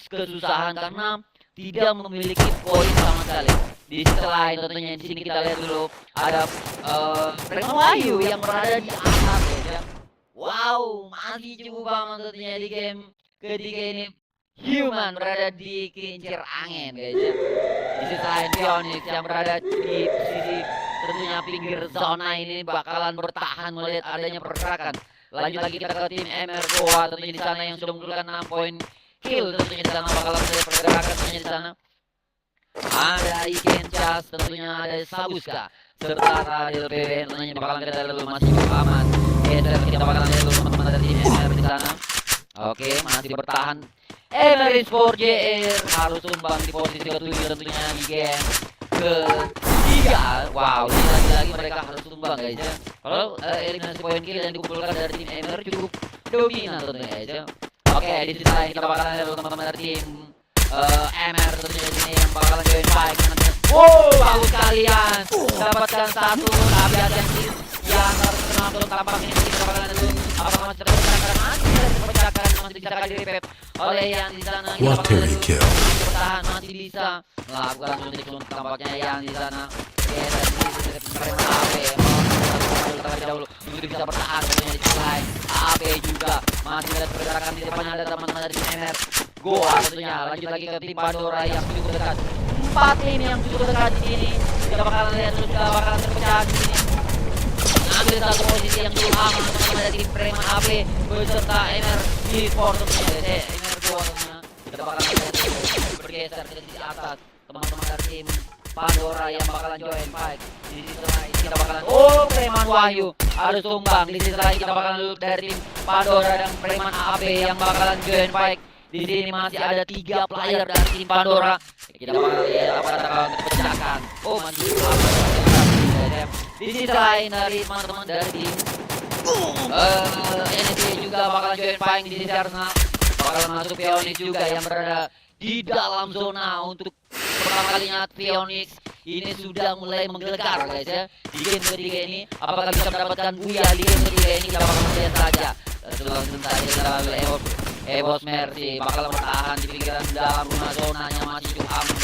kesusahan karena tidak memiliki poin sama sekali. Di sisi lain tentunya di sini kita lihat dulu ada Prema Wahyu yang berada di atas guys ya. Wow, masih cukup banget tentunya di game ketiga ini. Human berada di kincir angin guys ya. Di sisi lain Phoenix yang berada di sisi tentunya pinggir zona ini bakalan bertahan melihat adanya pergerakan. Lanjut lagi kita ke tim MR Goa tentunya di sana yang sudah mengumpulkan 6 poin kill tentunya di sana bakalan melihat pergerakan tentunya di sana. Ada Iken Chas tentunya ada Sabuska serta Radil PBN tentunya bakalan kita lalu masih cukup aman. Kita bakalan lihat dulu teman-teman dari tim MR di sana. Oke, masih bertahan. Emery Sport JR harus tumbang di posisi ke-7 tentunya di game ke-3. Wow, ini lagi-lagi mereka harus tumbang guys ya. Kalau eliminasi poin kill yang dikumpulkan dari tim Emery cukup dominan tentunya guys ya. Oke, di sisi lain kita bakalan lihat teman-teman dari tim MR tentunya di sini yang bakalan join fight. Wow, bagus kalian dapatkan satu, tapi hati-hati yang harus penonton tampaknya kita bakalan dulu apakah masih terpecahkan masih bisa kali repep oleh yang di sana. Watery kill. Bertahan masih bisa melakukan suntik tampaknya yang di sana. Dahulu untuk bisa bertahan tentunya di sisi lain. AP juga masih ada pergerakan di depannya ada teman-teman dari MR Goa tentunya. Lanjut lagi ke tim Pandora yang cukup dekat. 4 tim yang cukup dekat di sini. Kita bakalan lihat sudah bakalan terpecah di sini. Ambil satu posisi yang cukup aman teman-teman dari tim Preman AP beserta MR di Sport tentunya. MR Goa tentunya. Kita bakalan lihat bergeser ke sisi atas teman-teman dari tim Pandora yang bakalan join fight. Di sisi lain kita bakalan Preman Wahyu harus tumbang. Di sisi lain kita bakalan look dari tim Pandora dan Preman AP yang bakalan join fight. Di sini masih ada 3 player dari tim Pandora. Kita bakalan lihat apa akan terpecahkan. Masih di sisi lain dari teman-teman dari tim NSC juga bakalan join fight di sisi Arsenal. Bakalan masuk Phoenix juga yang berada di dalam zona untuk pertama kalinya Phoenix ini sudah mulai menggelegar guys ya di game ketiga ini. Apakah bisa mendapatkan Buya di game ketiga ini kita bakal melihat saja. Langsung saja kita lalu Evos Mercy bakal bertahan di pinggiran dalam rumah zonanya masih cukup aman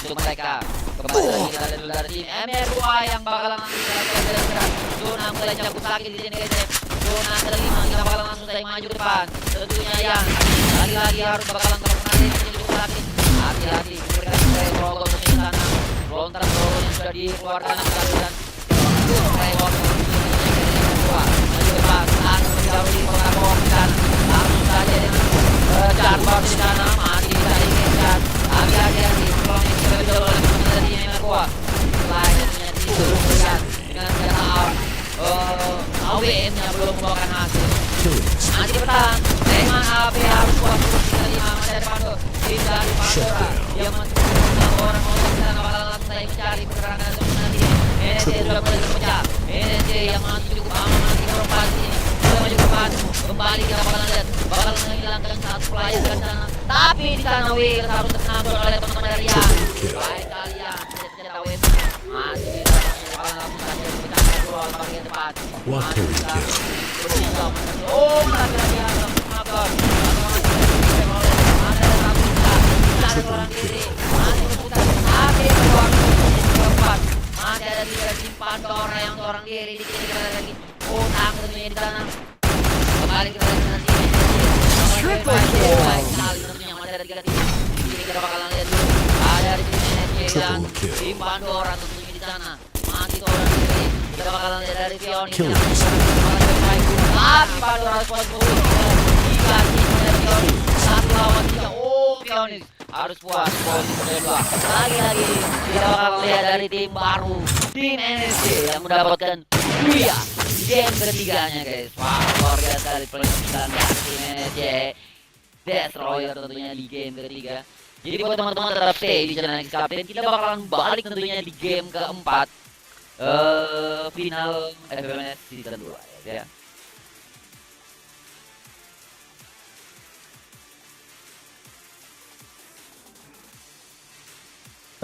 untuk mereka. Kembali lagi kita lihat dari tim MR2 yang bakalan nanti kita zona mulai cukup sakit di sini guys ya. Zona kelima kita bakalan langsung saja maju ke depan. Tentunya yang lagi-lagi harus bakalan terkena cukup sakit. Hati-hati mereka mulai merogol ke sana. Lontaran yang sudah dikeluarkan dan lewat depan saat menjauh di pengaruh dan langsung saja dengan jarbak di sana masih bisa diinginkan. Hati-hati peluang yang sudah dijual oleh teman-teman dari MR Goa. Selanjutnya disuruh melihat dengan senjata AWM-nya belum membawakan hasil. Masih bertahan. Preman AP harus kuat terus kita di mana dari Pandora. Dari Pandora yang masih orang-orang di sana bakalan langsung saya mencari pergerakan untuk nanti. NSC sudah mulai terpecah. NSC yang masih cukup aman masih berempat di sini. Sudah maju ke depan. Kembali kita bakalan lihat bakalan menghilangkan satu player di sana. Tapi di sana Will harus terkena oleh teman-teman dari yang baik kalian senjata WM masih bisa bakalan langsung saja kita keluar bagian depan. Watery kill. Lagi-lagi harus makan. Ada orang diri, masih berputar, masih berjuang keempat, masih ada 3 tim Pandora yang seorang diri di sini kita lagi utang tentunya di sana. Kembali kita lihat nanti Triple kill. baik sekali tentunya masih ada 3 tim. Di sini kita bakalan lihat dulu ada di sini NSC dan tim Pandora tentunya di sana masih seorang diri. Kita bakalan lihat dari Phoenix yang tapi Pandora harus puas 3 tim dari Phoenix 1 lawan 3. Phoenix harus puas poin kedua. Lagi-lagi kita bakal lihat dari tim baru tim NSC yang mendapatkan Buya game ketiganya guys. Wah, luar biasa dari penampilan dari tim NSC Destroyer tentunya di game ketiga. Jadi buat teman-teman tetap stay di channel Next Captain. Kita bakalan balik tentunya di game keempat final FFNS season 2 ya.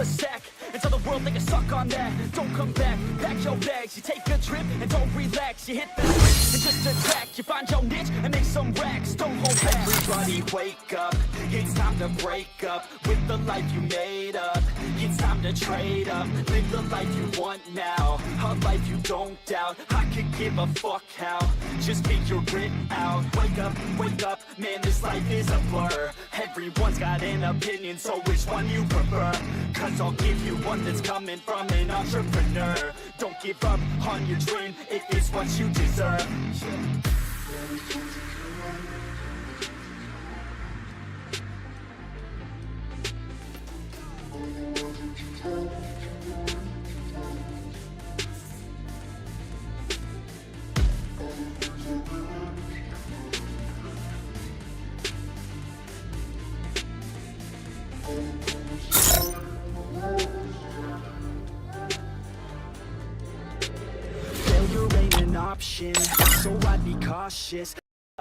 A sec and tell the world they can suck on that. Don't come back, pack your bags. You take a trip and don't relax. You hit the switch and just attack. You find your niche and make some racks. Don't hold back. Everybody wake up, it's time to break up with the life you made up. It's time to trade up, live the life you want now, a life you don't doubt. I could give a fuck how, just figure it out. Wake up, man, this life is a blur. Everyone's got an opinion, so which one you prefer? Cause I'll give you one that's coming from an entrepreneur. Don't give up on your dream if it's what you deserve. Failure ain't an option, so I'd be cautious.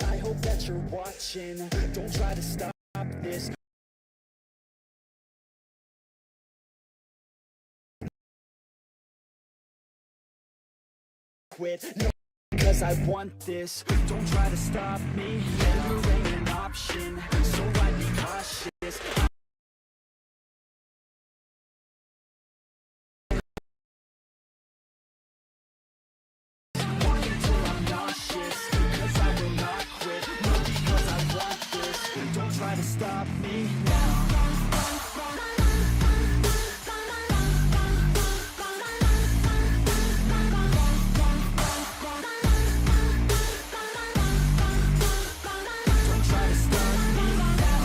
I hope that you're watching. Don't try to stop this. Quit. No, because I want this. Don't try to stop me. Failure ain't an option, so I'd be cautious. Try to stop me now. Don't try to stop me now.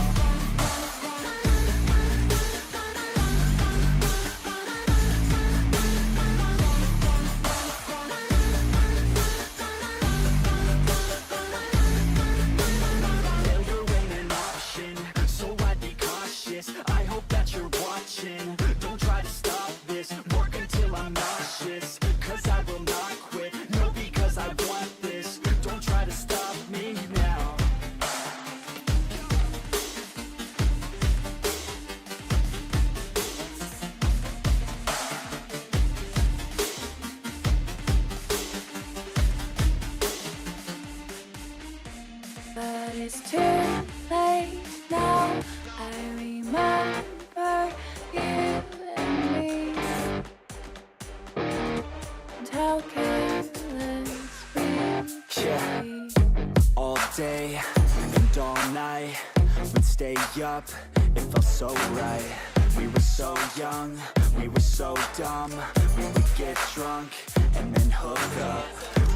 Failure ain't an option, so I'd be cautious. I hope that you're watching. Don't try to stop this. Work until I'm nauseous, cause I will not quit. No, because I want this. Don't try to stop me now. But it's too late now. I remember you and me, and how careless we Yeah. be. All day and all night, we'd stay up, it felt so right. We were so young, we were so dumb. We would get drunk and then hook up.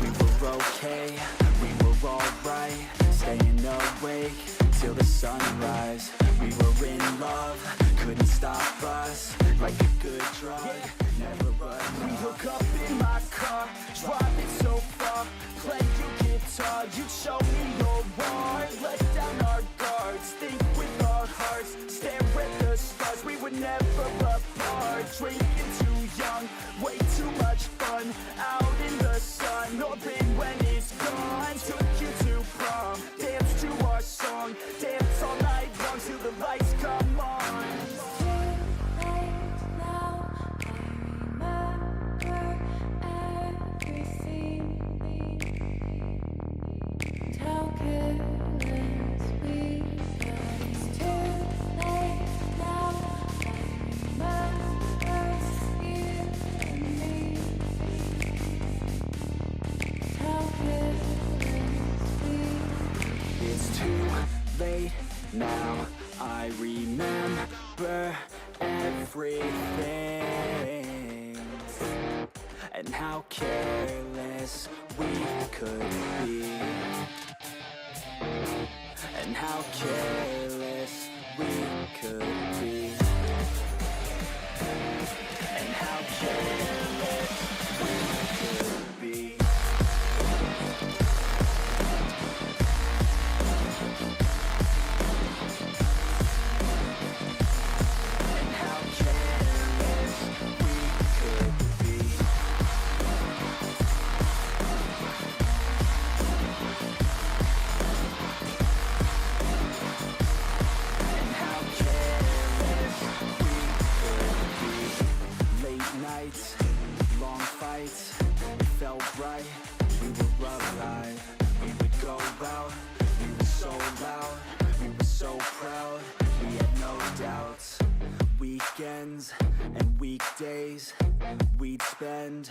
We were okay, we were alright, staying awake till the sunrise. We were in love, couldn't stop us, like a good drug, never run. We hook up in my car, driving so far, play your guitar, you show me your heart, let down our guards, think with our hearts, stare at the stars, we were never apart, drinking too young, way too much fun, out in the sun, hoping when it's gone, took you to prom, dance to our song, dance all night long till the lights come on. Too late now. I remember everything. nights, long fights, it felt right, we were alive. We would go out, we were so loud, we were so proud, we had no doubts. Weekends and weekdays, we'd spend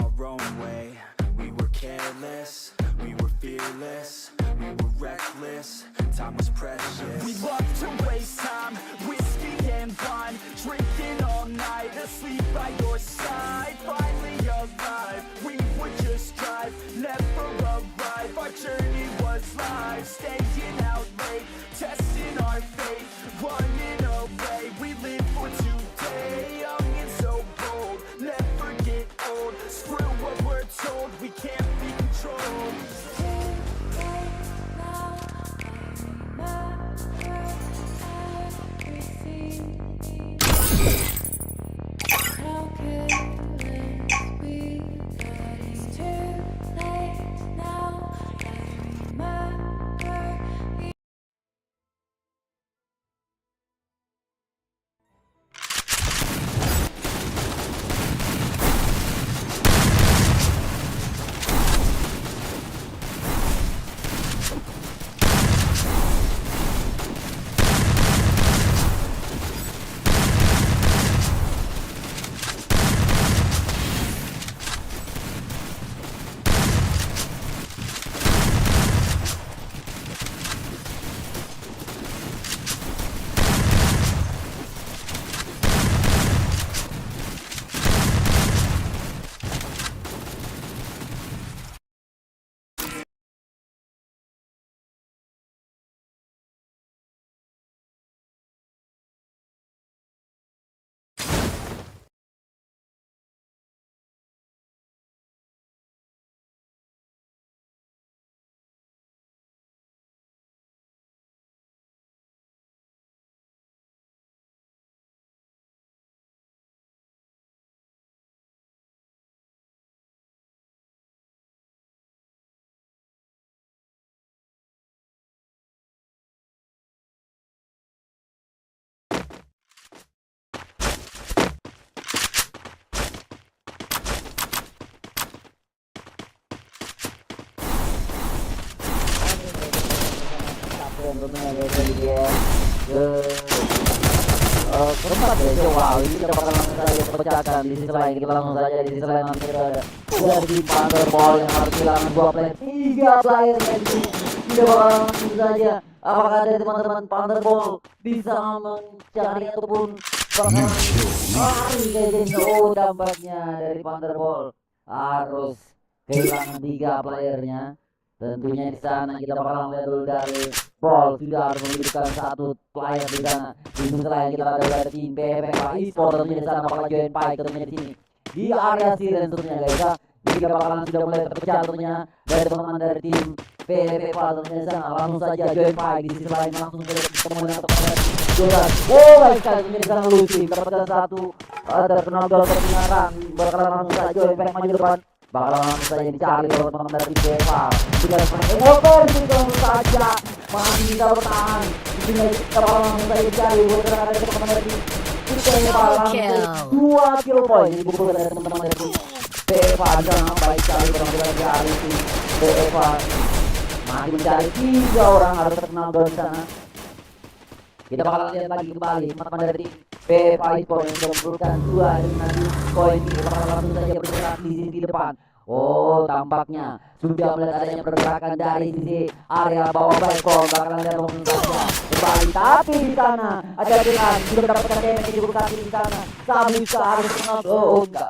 our own way. We were careless, we were fearless, we were reckless, time was precious. We love to waste time, whiskey and wine, drinking all night, asleep by your side. Finally alive, we would just drive, never arrive. Our journey was life, staying out late, testing our fate, running away. We live for today, young and so bold, never get old. Screw what we're told, we can't be controlled. tentunya dari dia ke keempat ya. Coba ini kita bakal langsung saja pecahkan. Di sisi lain kita langsung saja, di sisi lain nanti kita ada dari Thunderball yang harus kehilangan 2 player, 3 player di sini. Kita bakal langsung saja, apakah dari teman-teman Thunderball bisa mencari ataupun bakal lari kayak oh, dampaknya dari Thunderball harus kehilangan 3 playernya. Tentunya di sana kita bakal melihat dulu dari Paul sudah harus memberikan 1 player di sana. Di selain kita ada dari tim PPK Esport tentunya di sana bakal join Pike tentunya di sini di area Siren tentunya guys ya. Jadi kita bakalan sudah mulai terpecah tentunya dari teman-teman dari tim PPK tentunya di sana. Langsung saja join Pike di sisi lain langsung saja ketemu dengan teman-teman Jonas. Oh baik sekali tentunya di sana Lucy mendapatkan 1 terkenal gol ketinggalan. Bakalan langsung saja join Pike maju ke depan. Bakalan langsung saja dicari oleh teman-teman dari Deva. Sudah seperti motor itu langsung saja masih bisa bertahan. Di sini kita bakalan langsung saja dicari oleh teman-teman dari Deva. 2 kill point dipukul dari teman-teman dari Deva. Jangan baik sekali teman-teman dari Deva. Masih mencari 3 orang harus terkenal gol di sana. Kita bakal lihat lagi kembali teman-teman dari PPK Esport yang sudah memberikan 2 dengan poin. Kita bakal langsung saja bergerak di sisi depan. Oh tampaknya sudah melihat adanya pergerakan dari sisi area bawah backball. Bakalan lihat langsung saja kembali, tapi di sana ada dengan sudah mendapatkan damage di kaki di sana. Samusa harus kenal. Oh enggak,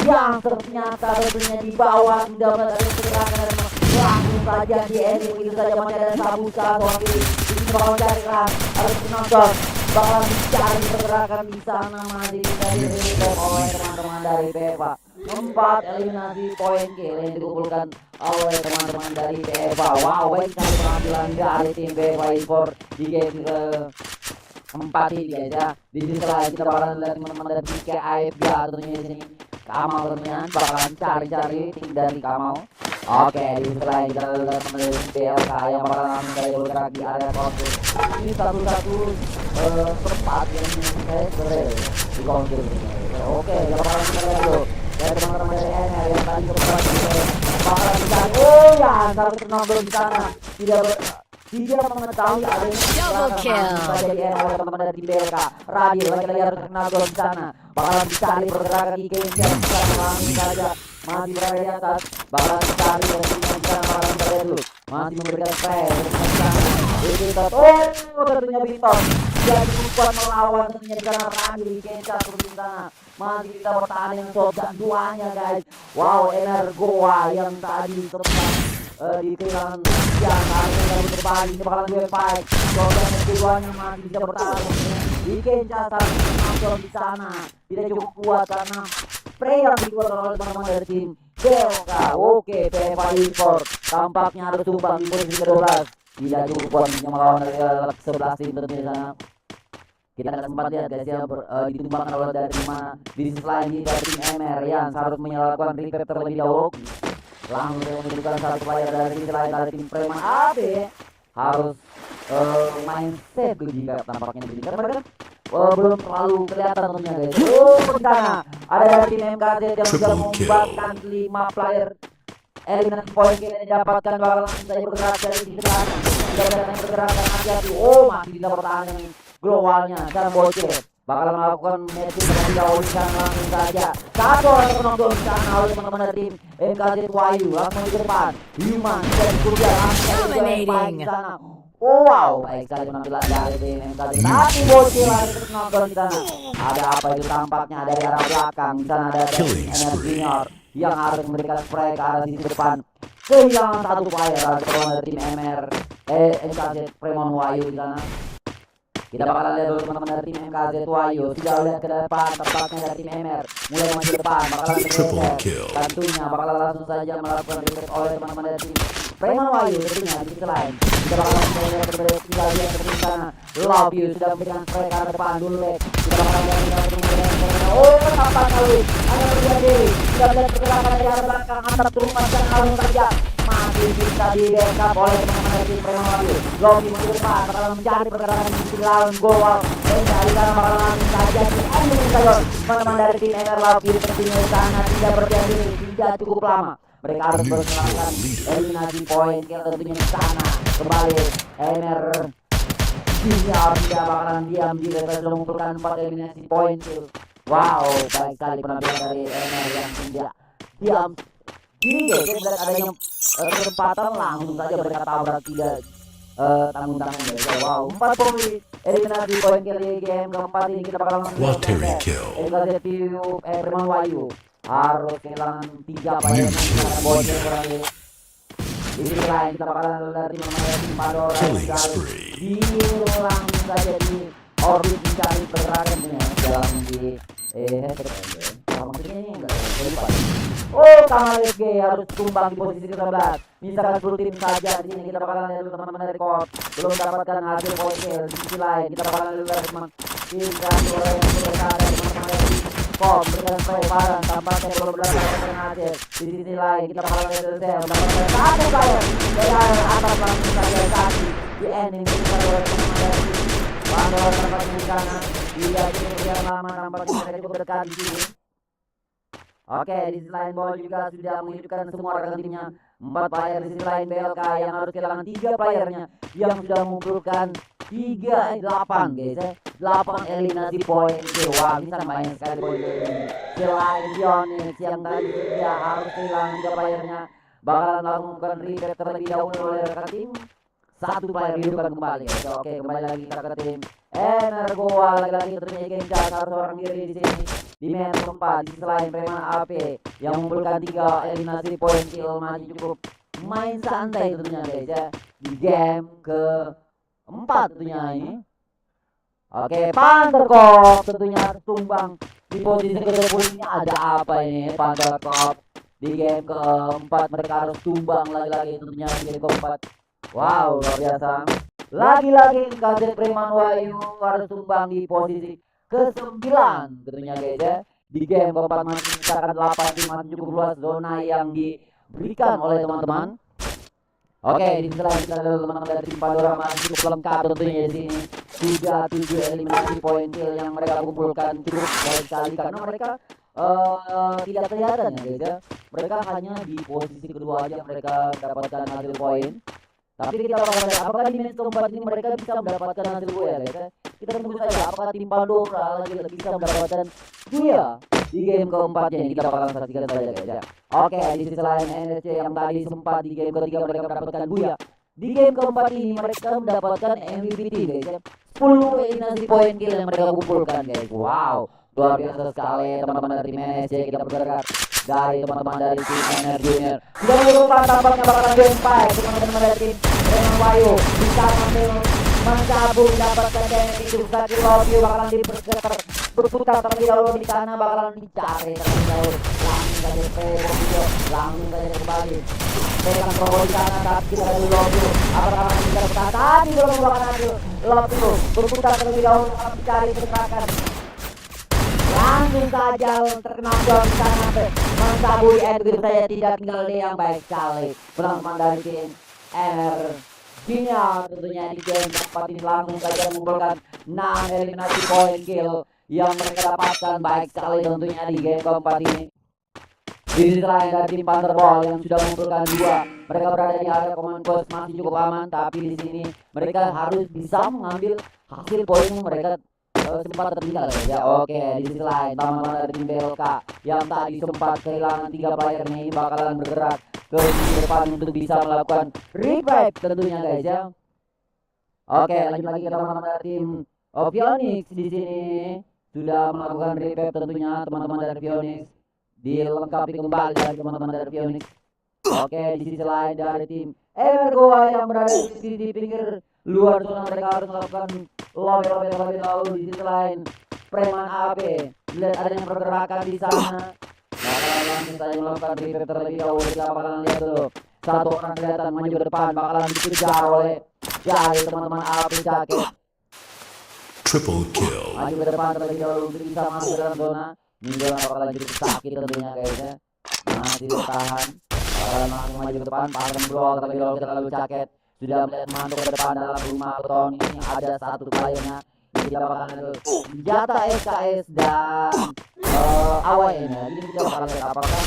yang ternyata tentunya di bawah sudah melihat adanya pergerakan dari langsung saja di ending. Begitu saja masih ada Samusa soal kiri. Ini bakal mencari keras, harus penonton bakal mencari pergerakan di sana masih dari oleh teman-teman dari PEVA. 4 eliminasi poin kill yang dikumpulkan oleh teman-teman dari PEVA. Wow, baik sekali penampilan dari tim PEVA Esport di game keempat ini guys ya. Di sisi lain kita bakalan lihat teman-teman dari KAFG tentunya di sini. Kamal tentunya bakalan cari-cari tim dari Kamal. Oke, di sisi lain kita lihat teman dari BLK yang bakalan langsung dari bergerak di area konflik. Ini satu-satu tempat yang saya di konflik. Oke, ya bakalan kita lihat dulu dari teman-teman dari NR yang tadi kebetulan bakalan dicari. Oh ya, sampai kena belum di sana. Tidak mengetahui ada Double kill. dari NR oleh teman-teman dari tim BLK. Radio lagi-lagi harus kena belum di sana. Bakalan dicari pergerakan IK yang sekarang langsung saja masih berada di atas. Bakalan dicari dan tim yang sekarang bakalan kita lihat dulu. Masih memberikan spray di sana. Bintot, oh tentunya Bintot. Dia cukup kuat melawan tentunya di sana Randi Kenca seperti di sana. Masih kita bertahan yang shotgun duanya guys. Wow, Energoa yang tadi tepat di kehilangan yang harusnya dari berbagi ini bakalan dua fight. Shotgun yang keduanya masih bisa bertahan. Di Kenca saat menonton di sana tidak cukup kuat karena spray yang dikeluarkan oleh teman-teman dari tim BLK. Oke, PFA Import tampaknya harus tumbang di posisi ke-12. Tidak cukup kuat untuk melawan dari 11 tim tentunya di sana. Kita akan sempat lihat guys ya ditumbangkan oleh dari mana di sisi lain dari tim MR yang harus menyalakan revive terlebih dahulu. Langsung menunjukkan satu player dari sisi lain dari tim Preman AB harus main safe jika tampaknya di sini karena mereka belum terlalu kelihatan tentunya guys. Oh di sana ada dari tim MKZ yang sudah membuatkan 5 player eliminasi poin yang didapatkan bakalan saja bergerak dari sisi belakang. Tidak ada yang bergerak dan hati-hati. Oh masih bisa bertahan yang globalnya sekarang bocil bakal melakukan matching terlebih dahulu di sana langsung saja. Satu orang penonton di sana oleh teman-teman dari tim MKZ Wahyu langsung ke depan. Human dan Kurga langsung baik di sana. Oh wow, baik sekali penampilan dari tim MKZ. Tapi bocil lagi penonton di sana. Ada apa itu tampaknya dari arah belakang di sana ada Junior yang harus memberikan spray ke arah sisi depan. Kehilangan satu player dari tim MKZ Premon Wahyu di sana. Kita bakalan lihat dulu teman-teman dari tim MKZ Wahyu. Tidak lihat ke depan, tempatnya dari tim MR mulai maju ke depan, bakalan bergeser. Tentunya bakalan langsung saja melakukan reset oleh teman-teman dari tim Preman Wahyu tentunya di sisi lain. Kita bakalan melihat tinggal lihat seperti di sana. Love you sudah memberikan spray ke arah depan dulu leg. Kita bakalan lihat oh tampak kali hanya terjadi. Kita lihat pergerakan dari arah belakang antara turun dan langsung saja masih bisa di backup oleh teman-teman dari tim Preman Wahyu. Lobby maju ke depan bakalan mencari pergerakan di sisi lawan gol dan dari sana bakalan langsung saja di ending saja teman-teman dari tim MR Lobby sepertinya di sana tidak berjanji tidak cukup lama. Mereka harus terus melakukan eliminasi poin tentunya di sana. Kembali MR Junior tidak bakalan diam di level sudah mengumpulkan 4 eliminasi poin. Wow, baik sekali penampilan dari MR yang tidak diam. Ini guys, melihat adanya kesempatan langsung saja mereka tabrak tidak tanggung-tanggung guys. Wow, 4 poin eliminasi poin kali game keempat ini kita bakal What Terry kill? Preman Wahyu harus kehilangan 3 poin karena bocil kembali. Di sisi lain kita bakalan dari tim Pandora di langsung saja di orbit mencari pergerakan dalam di maksudnya ini enggak lupa. Oh Kamal SG harus tumbang di posisi ke-11. Misalkan 10 tim saja di sini kita bakalan lihat teman-teman dari Kod belum dapatkan hasil poin kill. Di sisi lain kita bakalan lihat teman tim oleh yang berkata teman-teman dari Kod berikan spray barang tampaknya belum mendapatkan hasil. Di sisi lain kita bakalan lihat mendapatkan satu player dari atas langsung saja kaki di ending kita oleh teman-teman dari Pandora tampaknya di sana. Dia cukup lama tampaknya mereka cukup dekat di sini. Oke, di sisi lain Bol juga sudah menunjukkan semua rekan timnya 4 player. Di sisi lain BLK yang harus kehilangan 3 playernya yang sudah mengumpulkan 8 guys ya. 8 eliminasi poin. Wah, bisa banyak sekali poin ini. Selain Dionix yang tadi dia harus kehilangan 3 playernya bakalan melakukan reset terlebih dahulu oleh rekan tim. 1 player dihidupkan kembali guys. Oke, kembali lagi kita ke tim Energoa lagi-lagi ternyata Genca harus seorang diri di sini di match keempat. Di sisi lain Preman AP yang mengumpulkan 3 eliminasi poin kill masih cukup main santai tentunya guys ya di game ke-4 tentunya ini. Oke, Panterkop tentunya harus tumbang di posisi ke-20 ini. Ada apa ini Panterkop di game ke-4 mereka harus tumbang lagi-lagi tentunya di game ke-4. Wow, luar biasa. Lagi-lagi MKZ Preman Wahyu harus tumbang di posisi ke-9 tentunya guys ya. Di game keempat masih menyisakan 8 tim masih cukup luas zona yang diberikan oleh teman-teman. Oke, di sisi lain kita ada teman-teman dari tim Pandora masih cukup lengkap tentunya di sini. Sudah 7 eliminasi poin kill yang mereka kumpulkan cukup baik sekali karena mereka tidak kelihatan ya guys ya. Mereka hanya di posisi kedua aja mereka mendapatkan hasil poin. Tapi kita bakal lihat apakah di match keempat ini mereka bisa mendapatkan hasil buya guys ya. Kita tunggu saja apakah tim Pandora lagi bisa mendapatkan buya di game keempatnya ini. Kita bakal saksikan saja guys ya. Oke, di sisi lain NSC yang tadi sempat di game ketiga mereka mendapatkan buya. Di game keempat ini mereka mendapatkan MVP guys ya. 10 eliminasi poin kill yang mereka kumpulkan guys. Wow, luar biasa sekali teman-teman dari tim NSC. Kita bergerak dari teman-teman dari tim NR Junior. Sudah menentukan tampaknya bakalan game 5 teman-teman dari tim Renan Wayu bisa mencabut mendapatkan damage itu. Sakit lobby bakalan berputar terlebih dahulu di sana, bakalan dicari terlebih dahulu. Langsung saja video, langsung saja kembali. Pegang Probo di sana saat kita dari lobby. Apakah bisa bertahan? Tadi belum membahas hasil lobby berputar terlebih dahulu dicari pergerakan. Langsung saja terkena down di sana mencabuli begitu saja, tidak tinggal dia yang baik sekali. Teman-teman dari tim NR Junior tentunya di game keempat ini langsung saja mengumpulkan 6 eliminasi poin kill yang mereka dapatkan baik sekali tentunya di game keempat ini. Di sisi lain dari tim Thunderball yang sudah mengumpulkan 2, mereka berada di area command post masih cukup aman, tapi di sini mereka harus bisa mengambil hasil poin yang mereka sempat tertinggal ya. Oke, di sisi lain teman-teman dari tim BLK yang tadi sempat kehilangan 3 playernya ini bakalan bergerak ke depan untuk bisa melakukan revive tentunya guys ya. Oke, lanjut lagi ke teman-teman dari tim Phoenix di sini sudah melakukan revive tentunya teman-teman dari Phoenix, dilengkapi kembali dari teman-teman dari Phoenix. Oke, di sisi lain dari tim Evergoa yang berada di pinggir luar zona mereka harus melakukan lobby lalu. Di sisi lain Preman AP lihat adanya pergerakan di sana, bakalan langsung saja melakukan revive terlebih dahulu. Kita bakalan lihat dulu satu orang kelihatan maju ke depan, bakalan dikejar oleh dari teman-teman AP jaket. Triple kill. Maju ke depan terlebih dahulu untuk bisa masuk ke dalam zona. Ini zona bakalan jadi sakit tentunya guys ya. Masih bertahan, bakalan langsung maju ke depan, bakalan brawl terlebih dahulu. Kita lalu jaket sudah melihat mantuk ke depan dalam rumah beton ini ada satu playernya. Kita bakalan ada senjata SKS dan AWM nya. Jadi kita bakalan lihat apakah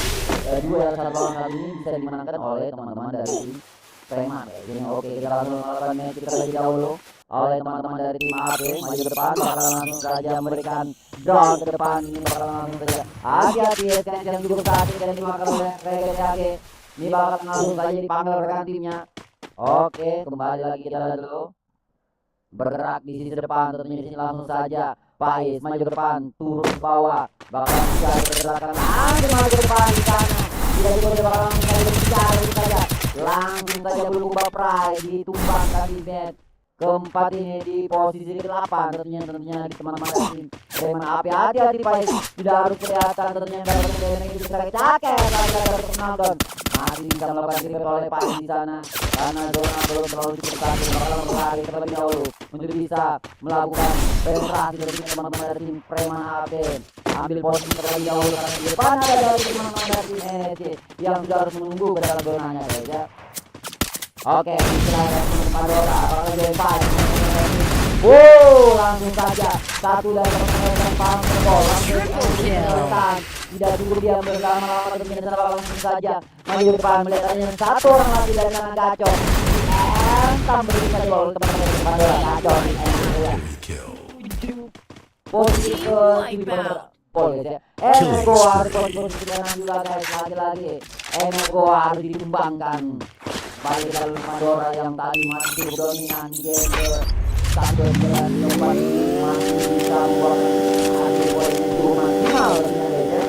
2 dari 1 lawan 1 ini bisa dimenangkan oleh teman-teman dari tim Preman ya. Jadi oke, kita langsung melakukan match kita terlebih dahulu oleh teman-teman dari tim AP maju ke depan, bakalan langsung saja memberikan drone ke depan. Ini bakalan langsung saja hati-hati SKS yang cukup sakit dan dimakan oleh RGTAG. Ini bakalan langsung saja dipanggil rekan timnya. Oke, kembali lagi kita lihat dulu. Bergerak di sisi depan tentunya di sini langsung saja Pais maju ke depan, turun ke bawah, bakalan mencari pergerakan langsung maju ke depan di sana. Tidak juga dia bakalan mencari berbicara saja. Langsung saja belum Baprai ditumbangkan di bed keempat ini di posisi ke-8 tentunya di teman-teman tim Preman AP. Hati-hati Pais, sudah harus kelihatan tentunya dari damage itu bisa caket dari penonton. Masih bisa melakukan revive oleh Pais di sana karena zona belum terlalu cukup sakit. Bakalan berlari terlebih dahulu untuk bisa melakukan penetrasi dari teman-teman dari tim Preman AP. Ambil posisi terlebih dahulu karena di depan ada dari teman-teman dari tim NSC yang sudah harus menunggu ke dalam zonanya guys ya. Oke, silahkan teman-teman Pandora apakah game 5. Langsung saja satu dari teman-teman Thunderball langsung dilakukan. Tidak cukup dia berlama-lama tentunya dan langsung saja maju ke depan melihat adanya satu orang lagi dari kanan gacor. Tambah saja oleh teman-teman Pandora gacor. Posisi ke-7 Pol guys ya. Energo harus posisi ke-6 juga guys. Lagi-lagi Energo harus ditumbangkan. Balik lalu Pandora yang tadi masih cukup dominan di game ke-1 dan coba masih bisa membuat hasil poin yang cukup maksimal ternyata ya.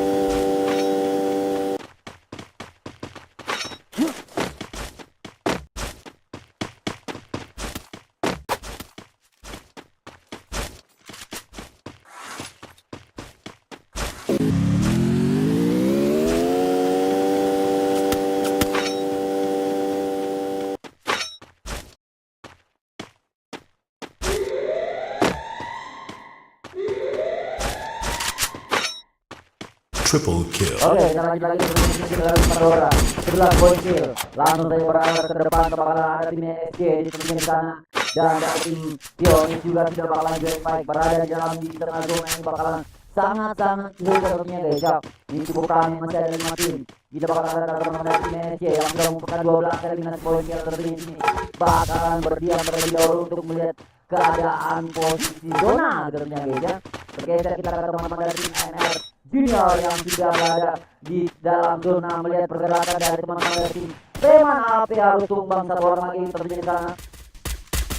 Triple kill. Oke, kita lanjut lagi dengan Pandora. 11 poin kill. Langsung saja beralih ke depan, bakalan ada tim SC di tentunya di sana. Dan ada tim Pionis juga tidak bakalan join fight. Berada di dalam di tengah zona ini bakalan sangat-sangat sulit tentunya guys ya. Ini cukup ramai, masih ada 5 tim. Kita bakalan ada teman-teman dari tim SC yang sudah mengumpulkan 12 kali dengan poin kill tentunya di sini. Bakalan berdiam terlebih dahulu untuk melihat keadaan posisi zona tentunya guys ya. Bergeser kita ke teman-teman dari tim NR Junior yang sudah berada di dalam zona melihat pergerakan dari teman-teman dari tim Preman AP harus tumbang satu orang lagi tentunya di sana.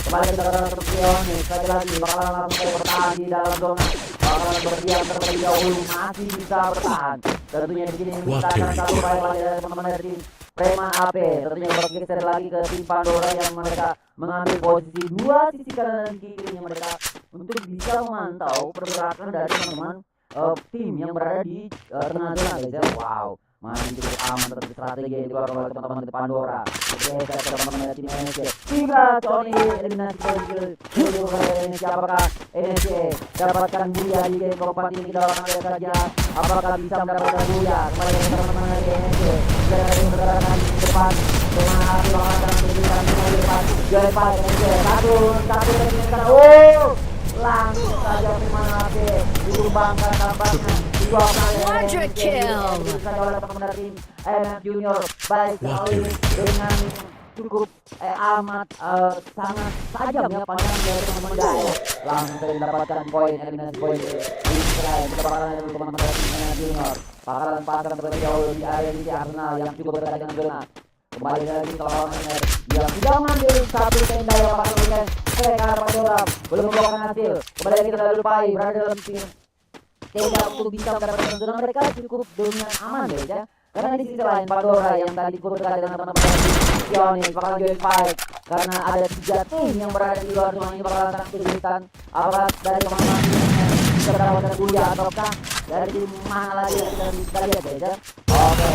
Kembali kita ke dalam Pionis sekali lagi bakalan langsung bertahan di dalam zona, bakalan berdiam terlebih dahulu, masih bisa bertahan tentunya di sini. Kita akan satu baik lagi dari teman-teman dari tim Preman AP tentunya bergeser lagi ke tim Pandora yang mereka mengambil posisi dua sisi kanan dan kirinya mereka untuk bisa memantau pergerakan dari teman-teman tim yang berada di tengah zona guys ya. Wow, masih cukup aman terhadap strategi yang dikeluarkan oleh teman-teman dari Pandora. Oke, saya ke teman-teman dari tim NSC. Tiga Tony eliminasi poin NSC. Apakah NSC dapatkan buya di game keempat ini? Kita akan lihat saja apakah bisa mendapatkan buya. Kembali ke teman-teman dari NSC. Kita akan bergerak di depan dengan api bakalan memberikan di depan. Joy Pai NSC satu dari sana. Oh, langsung saja Preman AP ditumbangkan tampaknya. Quadra kill. Oleh teman-teman dari tim NR Junior baik sekali dengan cukup amat sangat tajam ya pandangan dari teman-teman dari langsung saja mendapatkan poin eliminasi poin di Israel. Kita bakalan dari teman-teman dari tim NR Junior bakalan pasang terlebih dahulu di area di Arsenal yang cukup berada dengan zona. Kembali lagi ke lawan NR yang sudah mengambil satu tenda yang bakal melihat mereka Pandora belum membawakan hasil. Kembali lagi kita lupai berada dalam tim tidak untuk bisa mendapatkan zona mereka cukup dengan aman ya. Karena di sisi lain Pandora yang tadi cukup dekat dengan teman-teman Pionis bakalan join fight karena ada 3 tim yang berada di luar zona ini bakalan sangat kesulitan. Apakah dari teman-teman bisa mendapatkan kuliah ataukah dari tim mana lagi yang kita lihat ya. Oke,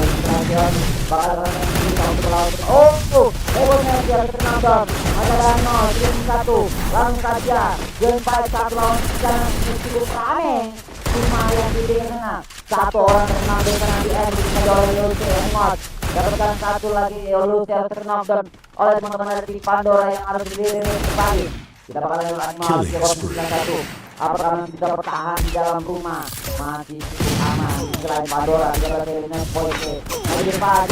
Pionis bakalan kesulitan untuk melawan. Oh, Evonya dia terkenal. Ada Dano, tim 1 langsung saja join fight 1 lawan 3 cukup rame. Cuma yang di tengah satu orang terkenal di tengah di end bisa oleh Yolusi Emot dapatkan satu lagi Yolusi yang terkenal dan oleh teman-teman dari Pandora yang harus berdiri kembali. Kita bakalan animal di korupsi 91. Apakah masih bisa bertahan di dalam rumah? Masih cukup aman selain Pandora dia berada dengan poin. Jadi Pak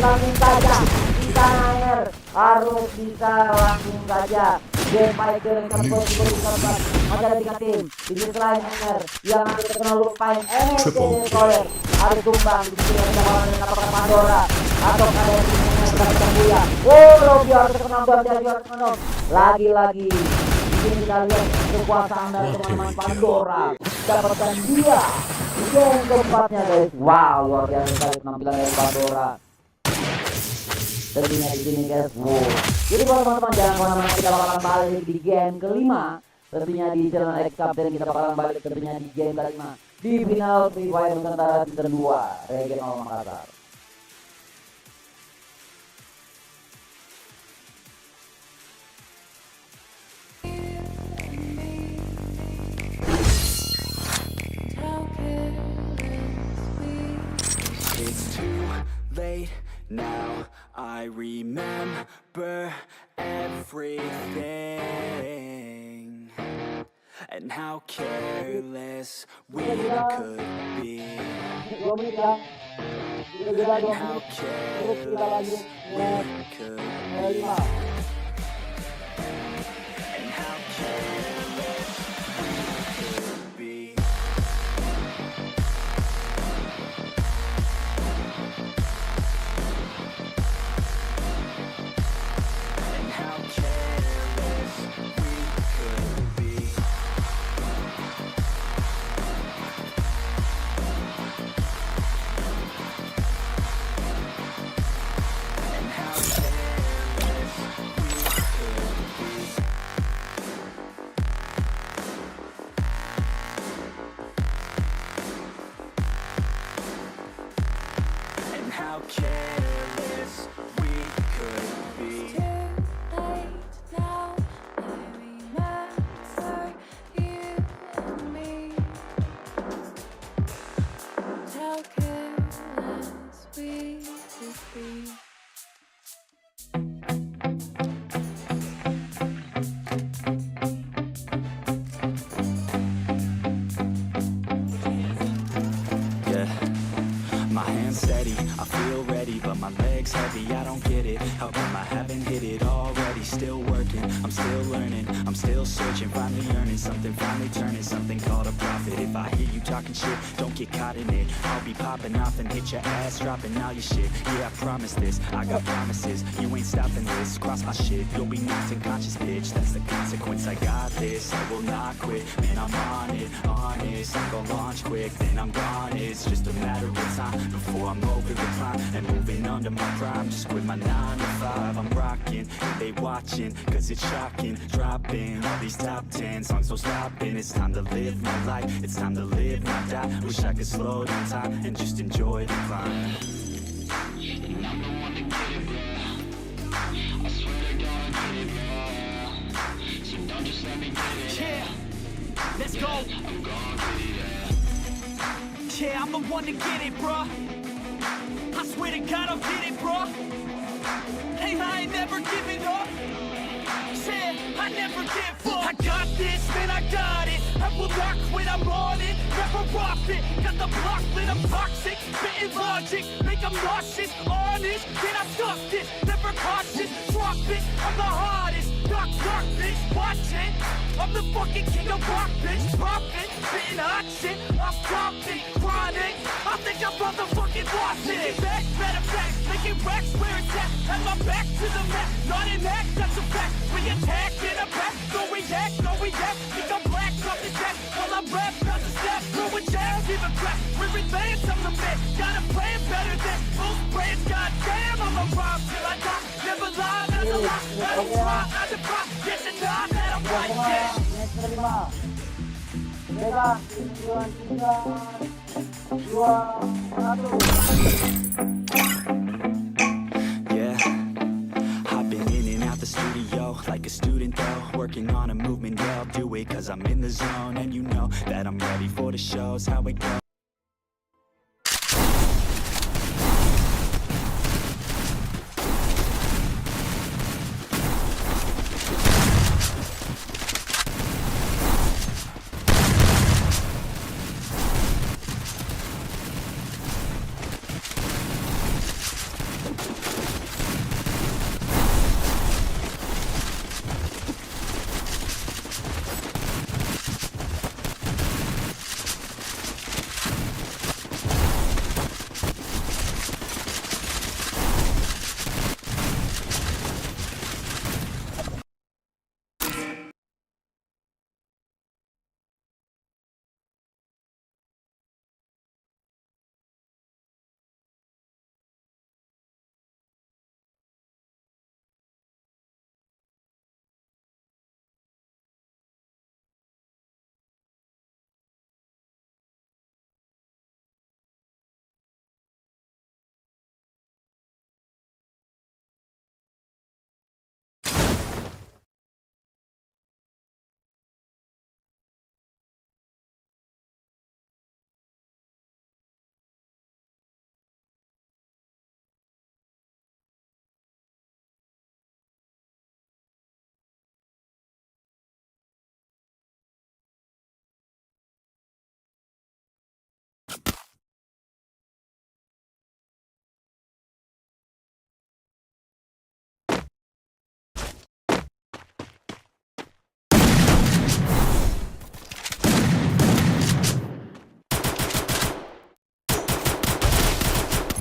langsung saja di sana air harus bisa langsung saja. Game baik dengan posisi masih ada 3 tim di sisi lain NR yang nanti terkenal lupain NSC Koler harus tumbang di sini yang kita dengan apakah Pandora atau ada yang mendapatkan buya. Oh, biar terkenal dan biar terkenal lagi-lagi di sini kita lihat kekuasaan dari teman-teman Pandora dapatkan dia di game keempatnya guys. Wow, luar biasa sekali penampilan dari Pandora tentunya di sini guys. Wow. Jadi buat teman-teman jangan kemana-mana, kita bakalan balik di game kelima tentunya di channel X Cup dan kita bakalan balik tentunya di game kelima di final Free Fire Nusantara Season 2 Regional Makassar. It's too late now, I remember everything and how careless we could be, and how careless we could be, and how careless we could be. How careless we could be. Too late now, I remember you and me. how careless we could be. Yeah, my hands steady, I feel ready, but my legs heavy, I don't get it. How come I haven't hit it already? Still working, I'm still learning, I'm still searching, finally earning something, finally turning something called a profit. If I hear you talking shit, don't get caught in it. I'll be popping off and hit your ass, dropping all your shit. Yeah, I promise this, I got promises, you ain't stopping this. Cross my shit, you'll be knocked unconscious, bitch. That's the consequence, I got this, I will not quit. Man, I'm on it, honest, I'm gon' launch quick, then I'm gone. It's just a matter of time before I'm over the climb and moving under my prime. Just quit my 9 to 5, I'm rocking, and they watching, cause it's shocking. Dropping all these top 10 songs, no stopping. It's time to live my life, it's time to live, not die. Wish I could slow down time and just enjoy the climb. And I'm the one to get it, bro. I swear to God I get it, bro. So don't just let me get it. Yeah, let's go. I'm gonna get it. Yeah, I'm the one to get it, bruh. I swear to God I'll get it, bruh. Hey, I ain't never giving up. Yeah, I never give up. I got this, man, I got it. I will not quit, I'm on it. Never off it. Got the block lit, I'm toxic. Spitting logic, make them nauseous. Honest, can I stop this? Never cautious, drop it. I'm the hardest. Knock, knock, bitch, watch it. I'm the fucking king of rock, bitch. Poppin', spitting hot shit. I'm stopping, chronic. I think I'm motherfucking lost it. Back, better fact, making racks where it's at. Have my back to the map, not an act, that's a fact. We attack in a pack, no react, no react. Think I'm black, off the deck. While I rap, not the step. Throwing jazz, give a crap. We're advanced, I'm the man. Got a plan better than most brands. Goddamn, I'm a rhyme till I die. Never lie, that's a lie. I don't try, I defy. Yes and nah, that I'm right, yeah. Match kelima. Bebas, 3, 2, 1. Yeah, I've been in and out the studio like a student though, working on a movement, yeah, I'll do it cause I'm in the zone. And you know that I'm ready for the shows, how it goes.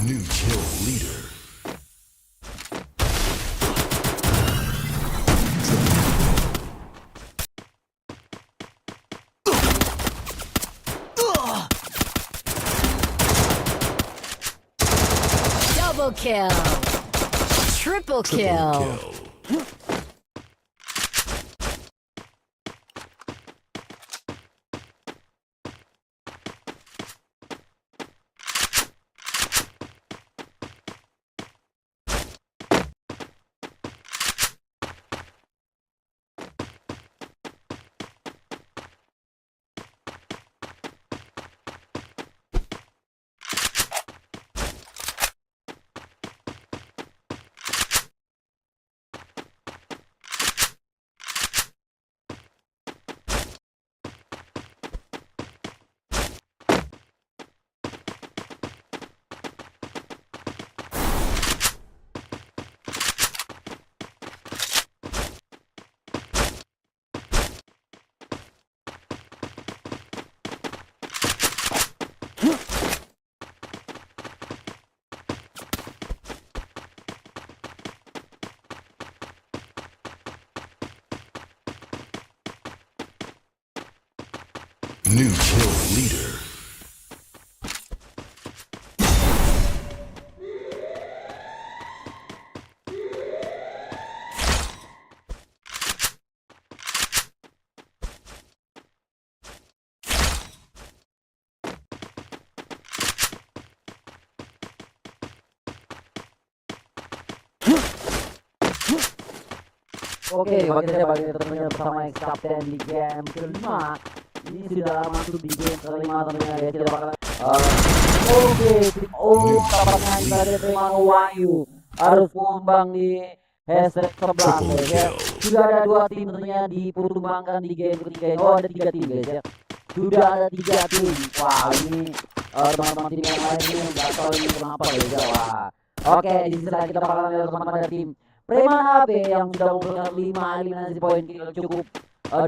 New kill leader. Double kill. Triple kill. Kill. New kill leader. Oke, bagi saya bagi tentunya bersama ex kapten di game kelima. Ini sudah masuk di game kelima tentunya ya. Tidak bakal oke, tim O tampaknya kita terima Wahyu harus kumbang di hashtag 11 ya. Sudah ada 2 tim tentunya dipertumbangkan di game ketiga ini. Oh, ada 3 tim guys ya. Sudah ada 3 tim. Wah, ini teman-teman tim yang lain ini nggak tahu ini kenapa guys ya. Wah. Oke, di sisi lain kita bakalan lihat teman-teman dari tim Preman AP yang sudah mengumpulkan 5 eliminasi poin kill cukup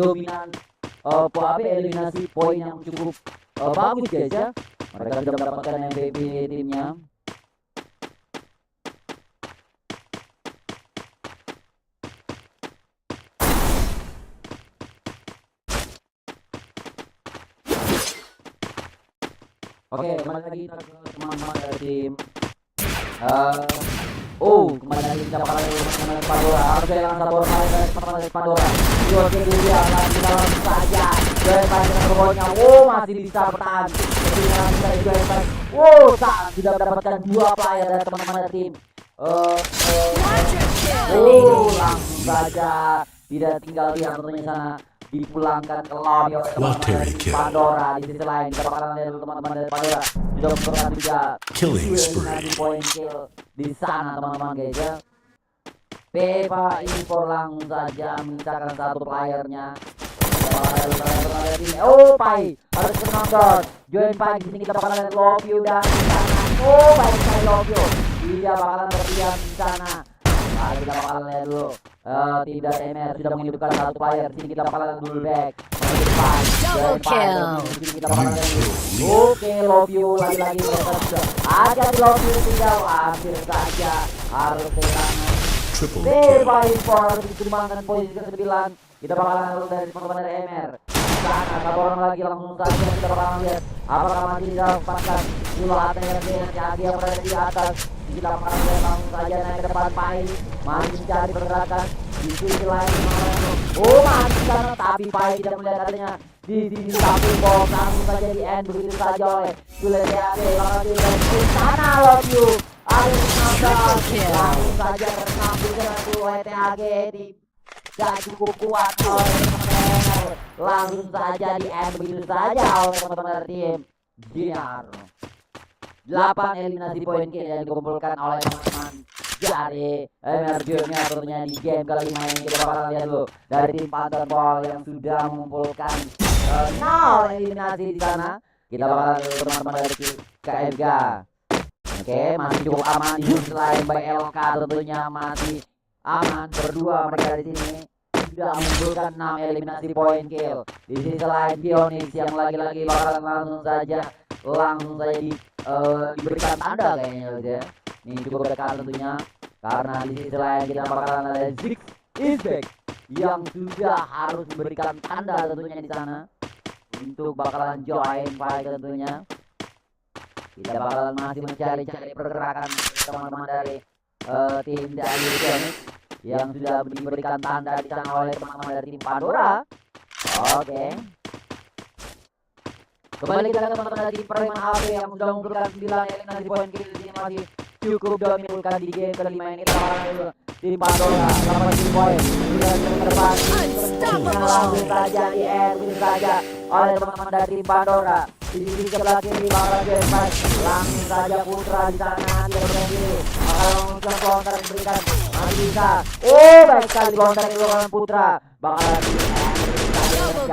dominan. AP eliminasi poin yang cukup bagus guys ya. Mereka sudah mendapatkan MVP timnya. Oke, kembali lagi kita ke teman-teman dari tim kembali lagi kita bakal teman-teman Pandora. Harus kehilangan satu orang lagi dari teman-teman dari Pandora. Oke, dia lagi dalam saja. Join Pack dengan robotnya. Masih bisa bertahan. Ketinggalan dari Join Pack. Sudah mendapatkan 2 player dari teman-teman dari tim langsung saja tidak tinggal lihat tentunya sana dipulangkan ke lobby oleh teman-teman dari Pandora. Di sisi lain kita bakalan lihat teman-teman dari Pandora sudah memperoleh 3 poin kill di sana teman-teman guys ya. Pepa Impor langsung saja menyisakan 1 playernya. Pai harus menonton Join Pack. Di sini kita bakalan lihat love you dan di sana baik sekali love you dia bakalan berdiam di sana. Kita bakalan lihat dulu tidak MR sudah menghidupkan 1 player. Sini kita bakalan dulu back Double kill. Kita bakalan lihat. Oke, love you lagi-lagi mereka sudah ada di love you tinggal hampir saja harus kehilangan. Triple kill. Pepa Impor dikembangkan posisi ke-9. Kita bakalan lalu dari teman-teman dari MR. Sana satu orang lagi langsung saja kita bakalan lihat apakah masih didapatkan dulu ATR yang berada di atas. Kita bakalan lihat langsung saja naik ke depan Pai masih mencari pergerakan di sisi lain. Masih sana tapi Pai tidak melihat adanya di sini tapi bom langsung saja di end begitu saja oleh Sulet TAG. Langsung sana love you langsung saja terambil oleh TAG di gak cukup kuat oleh teman-teman. Langsung saja di end begitu saja oleh teman-teman dari tim Dinar. 8 eliminasi poin kill yang dikumpulkan oleh teman-teman dari MR Junior tentunya di game kelima ini. Kita bakal lihat dulu dari tim Panther Ball yang sudah mengumpulkan 0 eliminasi di sana. Kita bakal lihat teman-teman dari KFG. Oke, masih cukup aman di sisi lain by LK tentunya masih aman berdua mereka di sini sudah mengumpulkan 6 eliminasi poin kill. Di sisi lain Phoenix yang lagi-lagi bakalan langsung saja diberikan tanda kayaknya gitu ya. Ini cukup dekat tentunya karena di sisi lain kita bakalan ada Zix Isback yang sudah harus memberikan tanda tentunya di sana untuk bakalan join fight tentunya. Kita bakalan masih mencari-cari pergerakan teman-teman dari tim dari Phoenix yang sudah diberikan tanda di sana oleh teman-teman dari tim Pandora. Oke. Kembali kita ke teman-teman dari tim Preman AP yang sudah mengumpulkan 9 eliminasi poin kill. Di sini masih cukup dominasi di game kelima ini. Kita bakalan tim Pandora 8 poin. Sudah ke depan. Langsung saja di end begitu saja oleh teman-teman dari tim Pandora. Di sisi sebelah kiri bakalan Join Pack. Langsung saja Putra di sana tidak berdiri. Bakalan mengumpulkan counter diberikan masih bisa. Baik sekali counter diberikan Putra. Bakalan di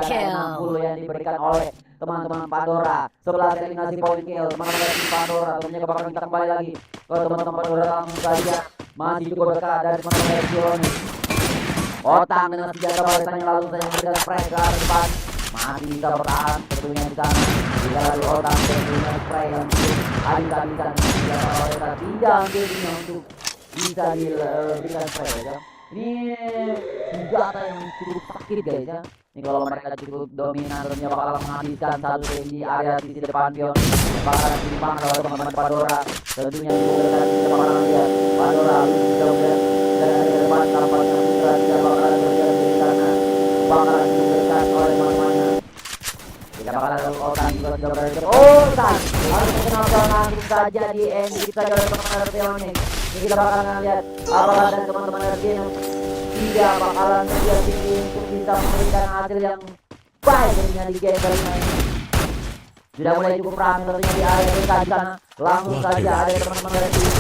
end 60 yang diberikan oleh teman-teman Pandora. 11 eliminasi poin kill teman-teman dari tim Pandora. Tentunya bakalan kita kembali lagi ke teman-teman Pandora langsung saja masih cukup dekat dari teman-teman dari Phoenix. Otang dengan senjata barisannya langsung saja memberikan spray ke arah depan. Masih bisa bertahan tentunya di sana. Jika lalu Otang tentunya spray yang habis-habisan senjata barisan tidak dirinya untuk bisa diberikan spray ya. Ini senjata yang cukup sakit guys ya. Ini kalau mereka cukup dominan tentunya bakal menghabiskan satu game di area sisi depan Pion. Bakalan ditimbang oleh teman-teman Pandora. Tentunya juga kita bakalan lihat Pandora sudah melihat dari depan tampaknya Putra tidak bakalan terjadi di sana. Bakalan diberikan oleh teman-temannya. Tidak bakalan otak juga sudah berada di otak. Harus mengenalkan langsung saja di end kita oleh teman-teman Pionik. Ini kita bakalan lihat apakah dari teman-teman Pionik tidak bakalan terjadi tinggi untuk bisa memberikan hasil yang baik tentunya di game kali ini. Sudah mulai cukup ramai tentunya di area kita di sana. Langsung saja ada teman-teman dari tim.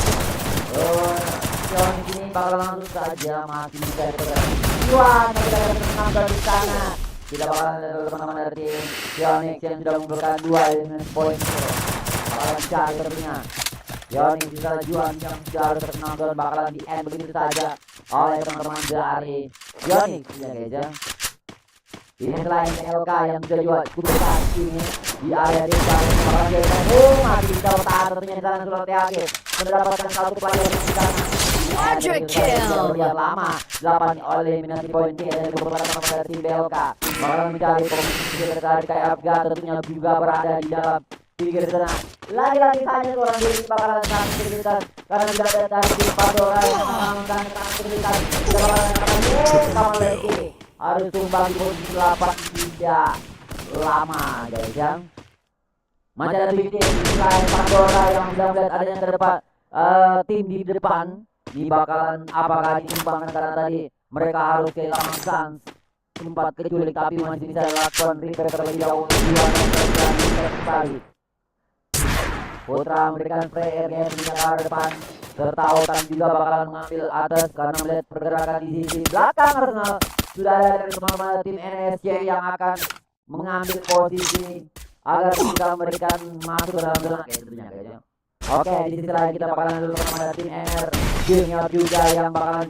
Pionik ini bakal langsung saja masih bisa diterima. Juan kita akan menambah di sana. Tidak bakalan ada teman-teman dari tim Pionik yang sudah mengumpulkan 2 eliminasi poin. Bakalan cari tentunya. Pionik bisa Juan yang sudah harus terkenal bakalan di end begitu saja oleh teman-teman dari Pionik ya guys ya. Ini selain LK yang sudah juga cukup besar ini di area desa bakalan jadi masih bisa bertahan tentunya di sana Sulawesi akhir mendapatkan satu player di sana. Quadra kill. Yang lama 8 oleh eliminasi poin dari beberapa teman dari tim BLK bakalan mencari posisi terkait kayak Afga tentunya juga berada di dalam pinggir sana. Lagi-lagi saja seorang diri bakalan sangat kesulitan karena tidak ada dari tim Pandora yang mengamankan sangat kesulitan. Tidak bakalan kamu lagi harus tumbang di posisi 8 tidak lama guys ya. Masih ada tim selain Pandora yang sudah melihat adanya terdepan tim di depan. Ini bakalan apakah ditumbangkan karena tadi mereka harus kehilangan chance sempat keculik tapi masih bisa lakukan repair terlebih dahulu kembali. Putra memberikan spray airnya ke arah depan serta Otan juga bakalan mengambil atas karena melihat pergerakan di sisi belakang Arsenal. Sudah ada dari teman-teman tim NSC yang akan mengambil posisi agar bisa memberikan masuk ke dalam zona tentunya kayaknya. Oke, di sisi lain kita bakalan dulu kepada tim NR Junior juga yang bakalan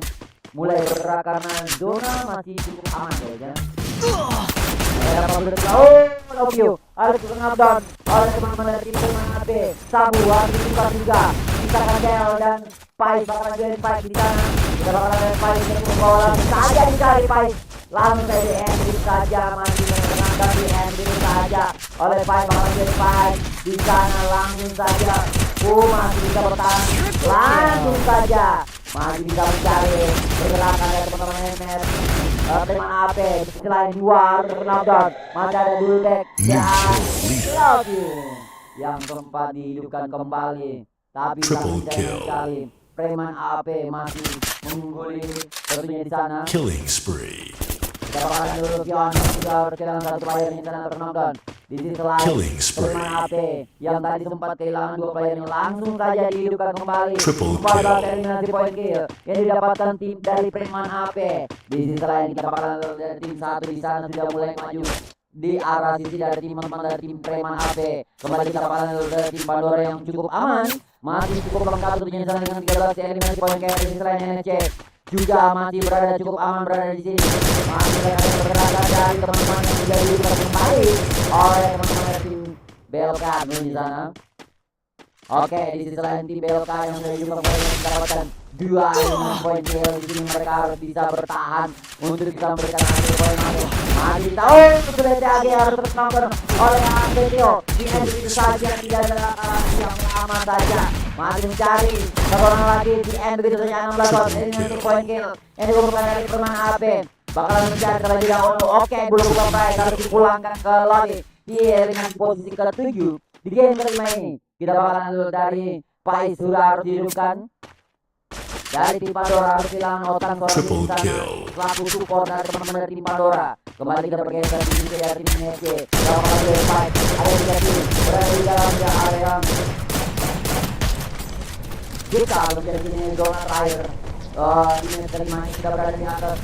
mulai bergerak karena zona masih cukup aman kayaknya. Love you. Harus knockdown oleh teman-teman dari tim AB. Sabu harus ditukar juga. Kita akan Del dan Pais bakalan join Pais di sana. Kita bakalan join Pais yang membawa langsung saja dicari Pais. Langsung saja di ending saja masih menangkan di ending saja oleh Pais bakalan join Pais di sana langsung saja. Masih bisa bertahan langsung saja masih bisa mencari pergerakan dari teman-teman NR teman AP selain luar knockdown masih ada Dulbek dan Love You yang sempat dihidupkan kembali tapi Triple kill. sekali Preman AP masih mengungguli tentunya di sana. Killing spree. Kita bakalan dulu Pion juga kehilangan satu player di sana terknockdown. Di sisi lain Killing spree. Preman AP yang tadi sempat kehilangan 2 player yang langsung saja dihidupkan kembali. Triple 14 kill. eliminasi poin kill yang didapatkan tim dari Preman AP. Di sisi lain kita bakalan dari tim 1 di sana sudah mulai maju di arah sisi dari teman-teman dari tim Preman AP. Kembali kita bakalan dari tim Pandora yang cukup aman, masih cukup lengkap tentunya di sana dengan 13 eliminasi poin kill. Di sisi lain NSC juga masih berada cukup aman berada di sini. Masih ada pergerakan dari teman-teman yang sudah dihidupkan kembali oleh teman-teman dari tim BLK di sana. Oke, di sisi lain tim BLK yang sudah dihidupkan kembali mendapatkan 2 eliminasi poin kill. Di sini mereka harus bisa bertahan untuk bisa memberikan hasil poin hasil. Masih tahu sudah TAG harus terus nonton oleh Angelio. Di end saja tidak ada yang aman saja. Masih mencari satu orang lagi di end begitu saja 16 shot eliminasi poin kill yang dikumpulkan dari Preman AP. Bakalan mencari terlebih dahulu. Oke, belum sampai harus dipulangkan ke lobby di eliminasi posisi ke-7 di game kelima ini. Kita bakalan dulu dari Pais sudah harus dihidupkan. Dari tim Pandora harus kehilangan Otan Triple kill. selaku support dari teman-teman dari tim Pandora. Kembali kita bergeser di sisi dari tim NSC. Kita bakalan dari Pais ada 3 tim berada di dalam area kita menjadi ini zona terakhir. Di menit kelima ini kita berada di atas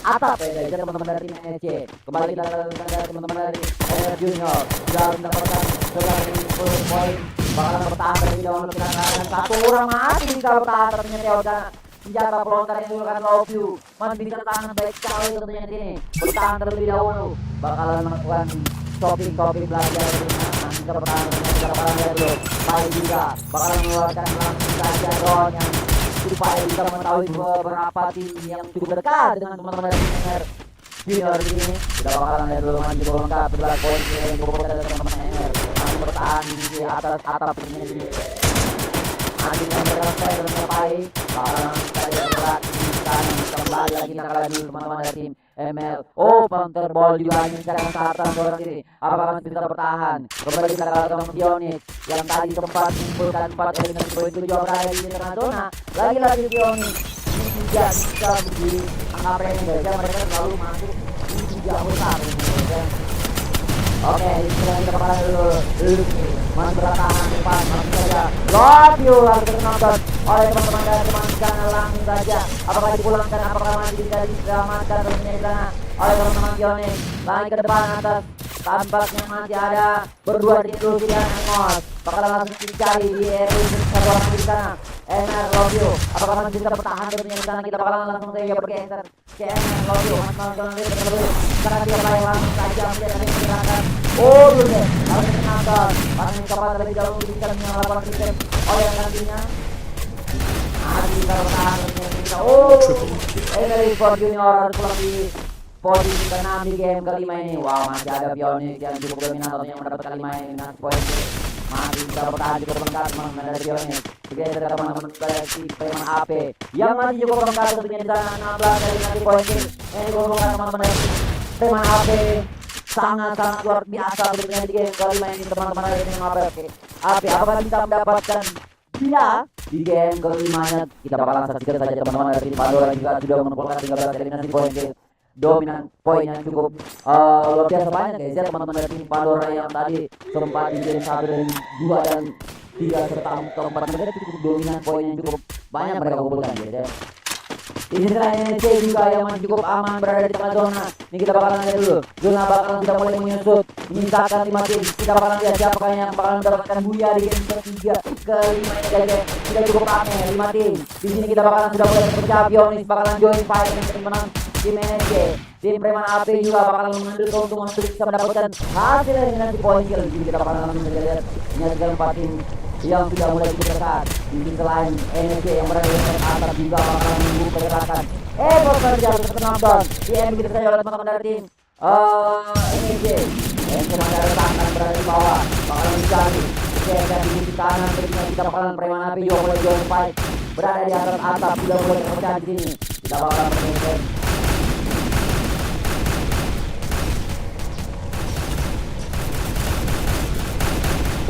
atap ya guys, teman-teman dari tim NSC. Kembali kita lakukan dari teman-teman dari NR Junior sudah mendapatkan 10 poin. Bakalan bertahan terlebih dahulu kita akan satu orang masih bisa bertahan ternyata Teoda senjata pelontar yang digunakan Love You masih bisa tahan baik sekali tentunya di sini. Bertahan terlebih dahulu bakalan melakukan shopping belajar kita bertahan ternyata kita bakalan lihat dulu. Baik juga bakalan mengeluarkan langsung saja drone yang supaya bisa mengetahui beberapa tim yang cukup dekat dengan teman-teman dari MR Junior di sini. Kita bakalan lihat dulu maju cukup lengkap sebelah poin yang cukup dekat dari teman-teman MR masih bertahan di sisi atas atap ini di sini. Nanti yang selesai dan mencapai bakalan kita lihat berat kembali lagi nakal dulu teman-teman dari tim ML. Oh, counter ball juga hanya mencari kesehatan seorang diri. Apakah masih bisa bertahan? Kembali kita kalah dengan Pionik yang tadi sempat mengumpulkan 4 eliminasi poin 7 berada di tengah zona. Lagi-lagi Pionik tidak bisa berdiri angka remeh saja, mereka selalu masuk di 3 besar. Oke, sekarang kita bakalan dulu masih bertahan depan, masih saja love you lalu terkenal oleh teman-teman dari teman sana langsung saja. Apakah dipulangkan, apakah masih bisa diselamatkan tentunya di sana oleh teman-teman Pionik. Lagi ke depan atas tampaknya masih ada berdua di Lucy dan Amos. Bakalan langsung dicari di area satu orang di sana. Enak love you, apakah masih bisa bertahan tentunya di sana. Kita bakalan langsung saja bergeser ke Enak love you. Sekarang dia langsung saja melihat ada pergerakan. Oh dulu harus menonton pasangan kapal terlebih dahulu bisa menyalakan sistem oleh yang nantinya masih bisa bertahan. Oh Emery for Junior harus pulang di posisi ke-6 di game kelima ini. Wow, masih ada Pionik yang cukup dominan tentunya mendapatkan 5 eliminasi poin. Masih bisa bertahan cukup lengkap teman-teman dari Pionik. Begitu dari teman-teman dari Preman AP yang masih cukup lengkap tentunya di sana 16 eliminasi poin. Ini dikumpulkan teman-teman dari Preman AP sangat-sangat luar biasa tentunya di game kelima ini teman-teman dari tim AP. Apakah bisa mendapatkan dia di game kelimanya? Kita bakalan saksikan saja teman-teman dari tim Pandora juga sudah mengumpulkan 13 eliminasi poin. Dominan poin yang cukup luar biasa banyak guys ya teman-teman dari tim Pandora yang tadi sempat di game 1 dan 2 dan 3 serta keempat mereka cukup dominan poin yang cukup banyak mereka kumpulkan guys ya. Di sini NSC juga yang masih cukup aman berada di tengah zona. Ini kita bakalan lihat dulu. Zona bakalan sudah mulai menyusut. Menyisakan 5 tim. Kita bakalan lihat siapa yang bakalan mendapatkan buya di game ketiga, kelima ini guys. Tidak cukup rame 5 tim. Di sini kita bakalan sudah mulai berpecah. Pionis bakalan join fight dengan tim menang tim NSC. Tim Preman AP juga bakalan mengambil keuntungan untuk bisa mendapatkan hasil eliminasi poin kill. Jadi kita bakalan langsung saja lihat menyaksikan 4 tim yang sudah mulai cukup dekat. Di sisi lain NSC yang berada di atas juga bakalan menunggu pergerakan. Bakal jatuh terkenal DM kita saja oleh teman-teman dari tim NSC yang sedang ada berada di bawah bakalan dicari. Dan di sisi kanan kita bakalan Preman AP juga mulai join fight berada di atas atap sudah mulai terpecah di sini. Kita bakalan bergeser.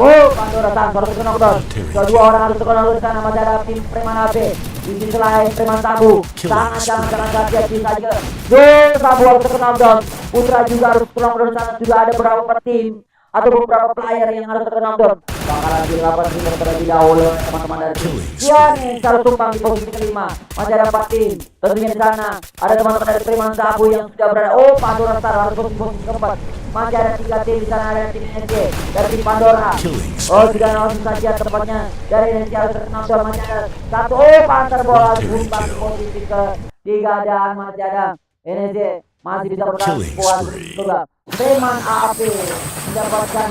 Wow, Pandora Sang harus terkena knockdown. Kedua orang harus terkena knockdown di sana. Masih ada tim Preman AP. Di sisi lain Preman Sabu sangat hati-hati saja. Sabu harus terkena knockdown. Putra juga harus terkena knockdown di sana. Juga ada beberapa tim atau beberapa player yang harus terkena knockdown. Bakalan dilakukan terlebih dahulu teman-teman dari tim. Ini harus tumpang di posisi kelima. Masih ada 4 tim. Tentunya di sana ada teman-teman dari Preman Sabu yang sudah berada. Oh, Pandora Star harus posisi keempat. Masih ada 3 tim di sana, ada tim NSC dari tim Pandora. Oh, sudah langsung saja tempatnya dari NSC harus terkenal. Masih ada 1. Oh, Panther bola tumpang di posisi ke-3 dan masih ada NSC masih bisa bertahan kuat juga. Preman AP mendapatkan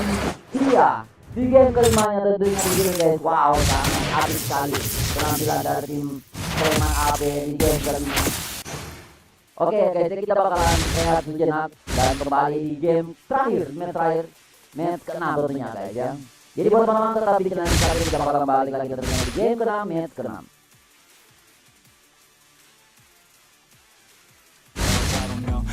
dia di game kelimanya tentunya di sini guys. Wow, sangat apik sekali penampilan dari tim Preman AP di game kelima. Oke guys, kita bakalan rehat sejenak dan kembali di game terakhir, match ke-6 tentunya guys ya. Jadi buat teman-teman tetap di channel ini, kita bakal kembali lagi tentunya di game ke-6, match ke-6.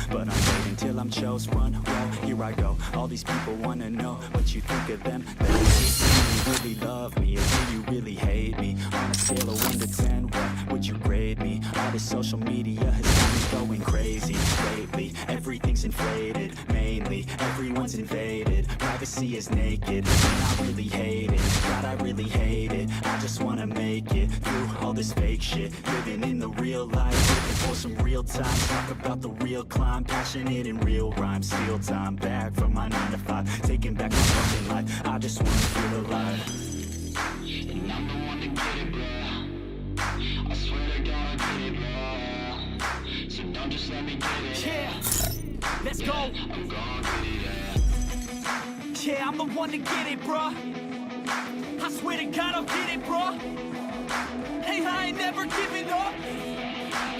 But I'm waiting till I'm chose one. Well, here I go. All these people wanna know what you think of them. Let me see, do you really love me or do you really hate me? On a scale of 1 to 10, what would you grade me? All this social media has got me going crazy lately. Everything's inflated, mainly everyone's invaded. Privacy is naked, and I really hate it. God, I really hate it. I just wanna make it through all this fake shit. Living in the real life, looking for some real time. Talk about the real climb, passionate in real rhymes. Steal time back from my 9 to 5, taking back my fucking life. I just wanna feel alive. And I'm the one to get it, bro. I swear to God I get it, bro. So don't just let me get it. Yeah, let's go. I'm gonna get it, yeah. Yeah, I'm the one to get it, bro. I swear to God I'll get it, bro. Hey, I ain't never giving up.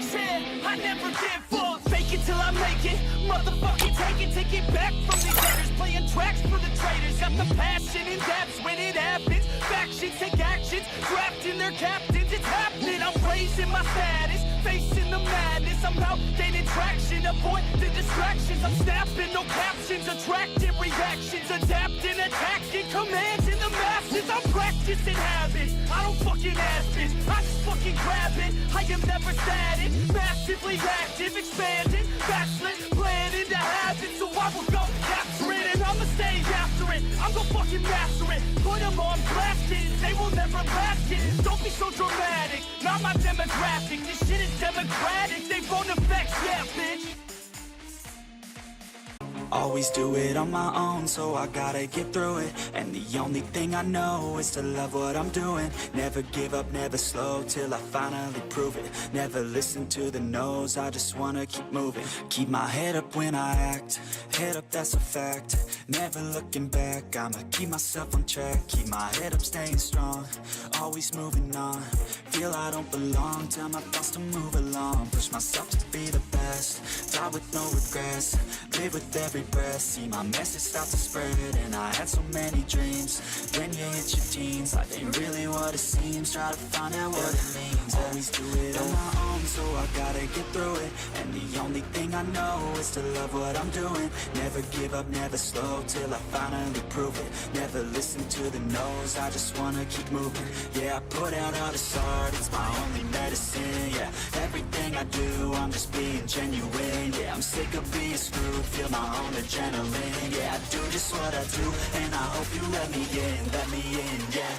Said I never give up. Fake it till I make it. Motherfucking take it back from these haters. Playing tracks for the traitors. Got the passion and that's when it happens. Factions take actions, drafting their captains. It's happening. I'm raising my status, facing the madness. I'm out gaining traction, avoid the distractions. I'm snapping, no captions, attracting reactions, adapting, attacking, commanding the masses. I'm practicing habits. I don't fucking ask this. I just fucking grab it. I am never static, massively active, expanding, backslid, planning to have it. So I will go capture it and I'ma stay after it. I'm gonna fucking master it. Put them on blasting. They will never last it. Don't be so dramatic. Not my demographic. This shit is democratic. They won't affect, yeah, bitch. Always do it on my own, so I gotta get through it. And the only thing I know is to love what I'm doing. Never give up, never slow, till I finally prove it. Never listen to the no's, I just wanna keep moving. Keep my head up when I act, head up, that's a fact. Never looking back, I'ma keep myself on track. Keep my head up, staying strong, always moving on. Feel I don't belong, tell my thoughts to move along. Push myself to be the best, die with no regrets. Live with every breath, see my message start to spread. And I had so many dreams, when you hit your teens, life ain't really what it seems. Try to find out what it means, always do it on my own, so I gotta get through it. And the only thing I know is to love what I'm doing. Never give up, never slow, till I finally prove it. Never listen to the no's, I just wanna keep moving. Yeah, I put out all this art, it's my only medicine. Yeah, everything I do, I'm just being genuine. Yeah, I'm sick of being screwed, feel my own adrenaline. Yeah, I do just what I do, and I hope you let me in, yeah.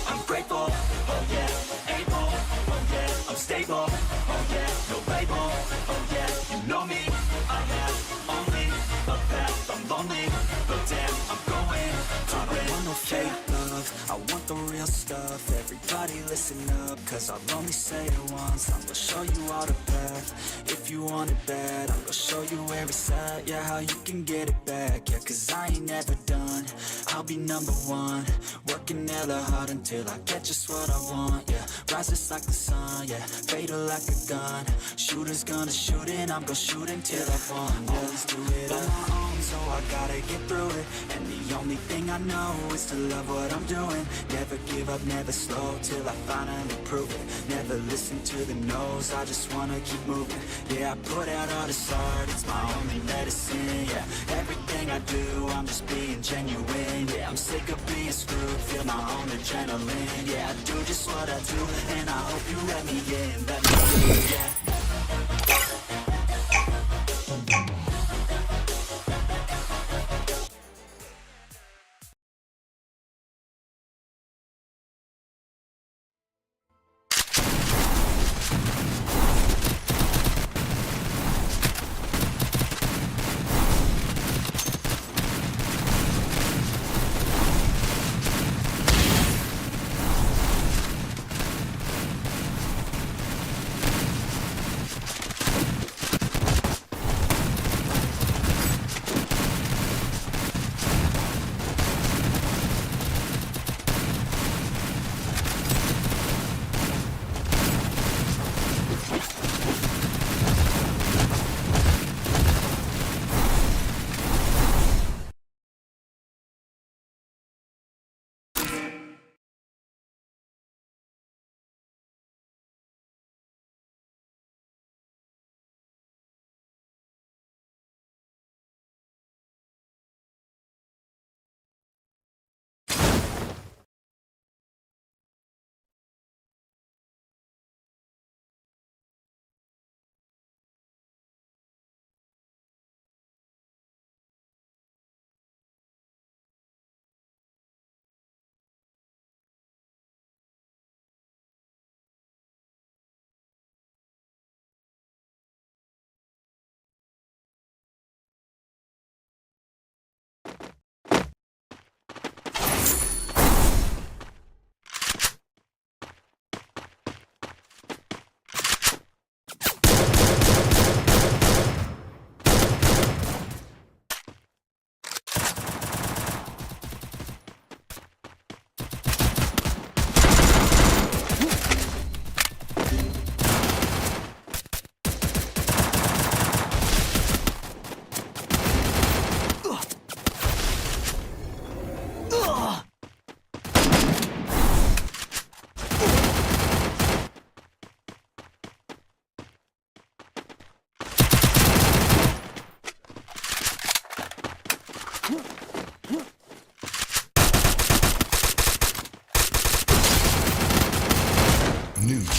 I'm grateful, oh yeah, able, oh yeah, I'm stable, oh yeah, no label, oh yeah, you know me, I have only a path, I'm lonely, but damn, I'm going to win. I don't want no fake love, I want the real stuff. Everybody listen up, cause I'll only say it once. I'm gonna show you all the path, if you want it bad. I'm gonna show you where it's at, yeah, how you can get it back. Yeah, cause I ain't never done, I'll be number one. Working hella hard until I get just what I want, yeah. Rises like the sun, yeah, fatal like a gun. Shooter's gonna shoot and I'm gonna shoot until I won, yeah. Always do it on my own, so I gotta get through it. And the only thing I know is to love what I'm doing. Never give up, never slow, till I finally prove it. Never listen to the no's, I just wanna keep moving. Yeah, I put out all this art, it's my only medicine. Yeah, everything I do, I'm just being genuine. Yeah, I'm sick of being screwed, feel my own adrenaline. Yeah, I do just what I do, and I hope you let me in, yeah.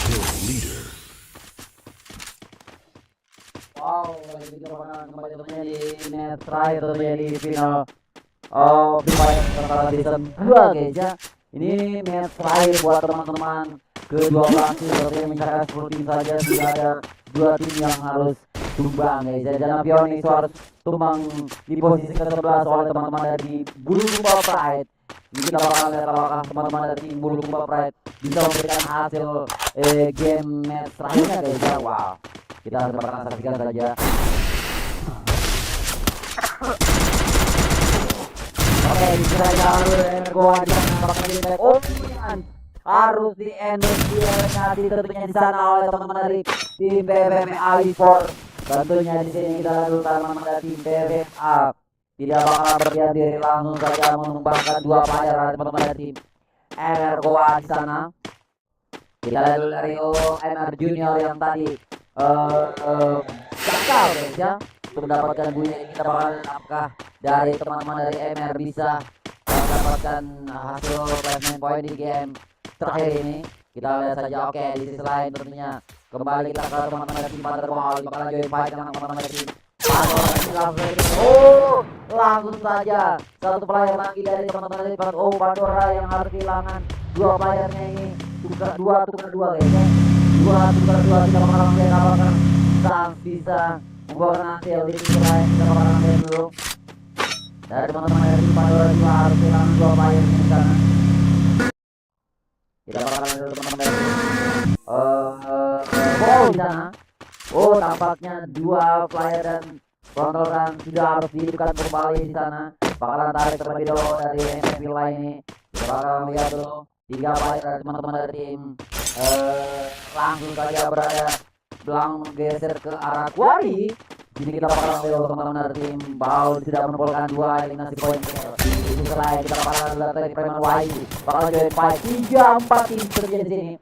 Kill leader. Wow, kita bakal kembali tentunya di match terakhir tentunya di final Free Fire antara season 2 guys ya. Ini match terakhir buat teman-teman kedua fraksi tentunya mencapai 10 tim saja, sudah ada 2 tim yang harus tumbang guys ya. Dan Pionex harus tumbang di posisi ke-11 oleh teman-teman dari Bulukumba Pride. Ini kita bakal lihat apakah teman-teman dari tim Bulukumba Pride bisa memberikan hasil game match terakhirnya guys ya. Wow, kita bakal saksikan saja. Oke, bisa jalur energo aja bakal di-back. Oh, jangan. Harus di endorse dia nanti tentunya di sana oleh teman-teman dari tim PVMA Esports. Tentunya di sini kita lihat teman-teman dari tim PVMA tidak bakal berdiam diri, langsung saja menumbangkan 2 player dari teman-teman dari tim Energoa di sana. Kita lihat dulu dari OMR Junior yang tadi gagal guys ya untuk mendapatkan bunyi. Kita bakal apakah dari teman-teman dari MR bisa mendapatkan hasil placement point di game terakhir ini. Kita lihat saja. Oke, di sisi lain tentunya kembali kita ke teman-teman dari tim Thunderbolt bakalan join fight dengan teman-teman dari tim langsung saja satu player lagi dari teman-teman dari Pandora yang harus kehilangan 2 playernya ini. Tukar 2 guys ya. 2 tukar 2 kita bakalan lihat apakah Sans bisa membawa hasil. Di sisi lain kita bakalan lihat dulu dari teman-teman dari Pandora juga harus kehilangan 2 playernya di sana. Kita bakalan lihat teman-teman dari di sana. Oh, tampaknya 2 player dan kontrolan sudah harus dihidupkan kembali di sana. Bakalan tarik terlebih dahulu dari MVP lain ini. Kita bakalan lihat dulu 3 player dari teman-teman dari tim langsung saja berada belakang geser ke arah Quarry. Jadi kita bakalan lihat teman-teman dari tim Baul sudah menempelkan 2 eliminasi poin. Di sisi lain kita bakalan lihat dari Preman Wahyu bakalan join fight 3-4 tim terjadi di sini.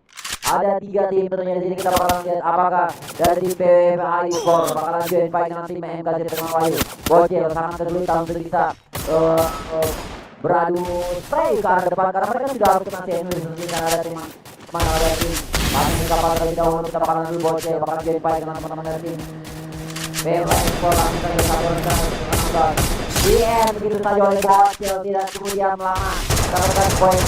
Ada 3 tim tentunya di sini. Kita bakalan lihat apakah dari tim PVMA Esports bakalan join fight dengan tim MKZ Preman Wahyu. Bocil sangat kesulitan untuk bisa beradu spray ke arah depan karena mereka sudah harus kena sandwich karena ada tim mana ada tim. Langsung kita bakalan terlebih dahulu kita bakalan dulu Bocil bakalan join fight dengan teman-teman dari tim PVMA Esports. Langsung kita lihat DM begitu saja oleh Bocil, tidak kemudian lama mendapatkan poin.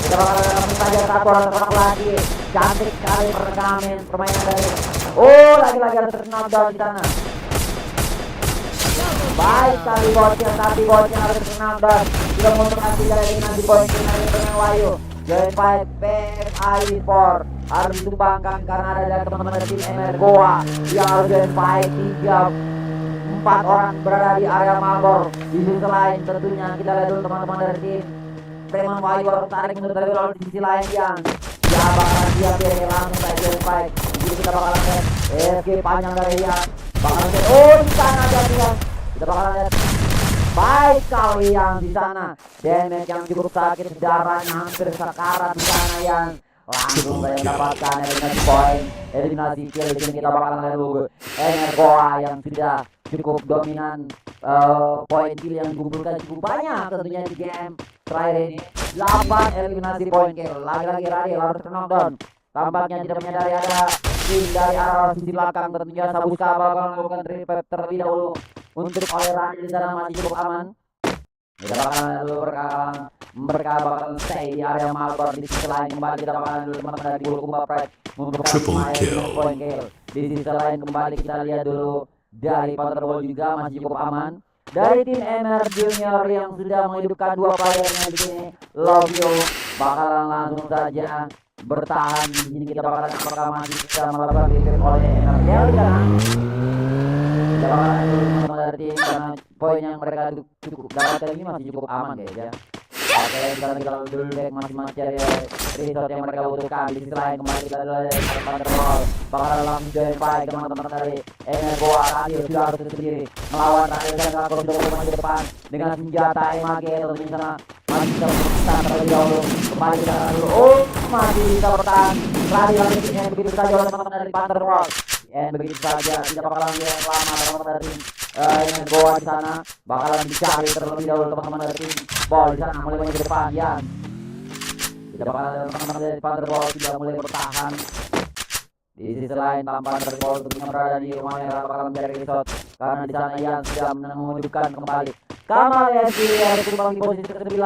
Kita bakalan langsung saja satu orang terang lagi. Cantik sekali permainan dari lagi-lagi ada knockdown di sana. Baik sekali Bocil, tapi Bocil harus knockdown. Sudah menguntungkan 3 eliminasi poin dari Preman Wahyu. Join fight PVMA Esports harus ditumbangkan karena ada dari teman-teman dari tim MR Goa yang harus join fight 4 orang berada di area Malbor. Di sisi lain tentunya kita lihat dulu teman-teman dari tim Preman Wahyu harus tarik mundur dari lalu. Di sisi lain yang bakalan siap dia langsung saja join fight. Jadi kita bakalan lihat SG panjang dari dia bakalan lihat di sana dia. Kita bakalan lihat baik kali yang di sana damage yang cukup sakit, darahnya hampir sekarat di sana yang langsung saya mendapatkan eliminasi poin, eliminasi kill. Di sini kita bakalan lihat dulu Energoa yang sudah cukup dominan, poin kill yang dikumpulkan cukup banyak tentunya di game terakhir ini. 8 eliminasi poin kill. Lagi-lagi Radil harus knockdown. Tampaknya tidak menyadari ada tim dari arah sisi belakang. Tentunya Sabuska bakal melakukan revive terlebih dahulu untuk oleh Radil di sana masih cukup aman. Kita bakalan dulu mereka bakal stay di area Malbor. Di sisi lain kembali kita bakalan dulu teman-teman dari Bulukumba Pride membuka poin kill. Di sisi lain kembali kita lihat dulu dari Thunderbolt juga masih cukup aman. Dari tim MR Junior yang sudah menghidupkan 2 playernya di sini, Love You bakalan langsung saja bertahan di sini. Kita bakalan apakah masih bisa melakukan revive oleh MR ya. Kita bakalan dulu dari tim karena poin yang mereka cukup dapatkan ini masih cukup aman guys ya. Oke, sekarang kita dulu back masing-masing cari resort yang mereka butuhkan. Di sisi lain kembali kita adalah Thunderbolt bakalan langsung join fight teman-teman dari Energoa. Radil sudah harus sendiri melawan Radil dan Rakor untuk maju ke depan dengan senjata MAG tentunya di sana masih bisa bertahan terlebih dahulu. Kembali kita dulu masih bisa bertahan. Radil yang begitu saja oleh teman-teman dari Thunderbolt. Begitu saja tidak bakalan lihat lama teman-teman dari Energoa di sana bakalan dicari terlebih dahulu teman-teman dari tim Ball di sana mulai ke depan ya. Kita bakalan teman-teman dari Thunderbolt sudah mulai bertahan sisi lain tampan dari Paul tentunya berada di rumah merah bakal mencari resort karena di sana Ian sudah menghidupkan kembali Kamal FC ada tumbang di posisi ke-9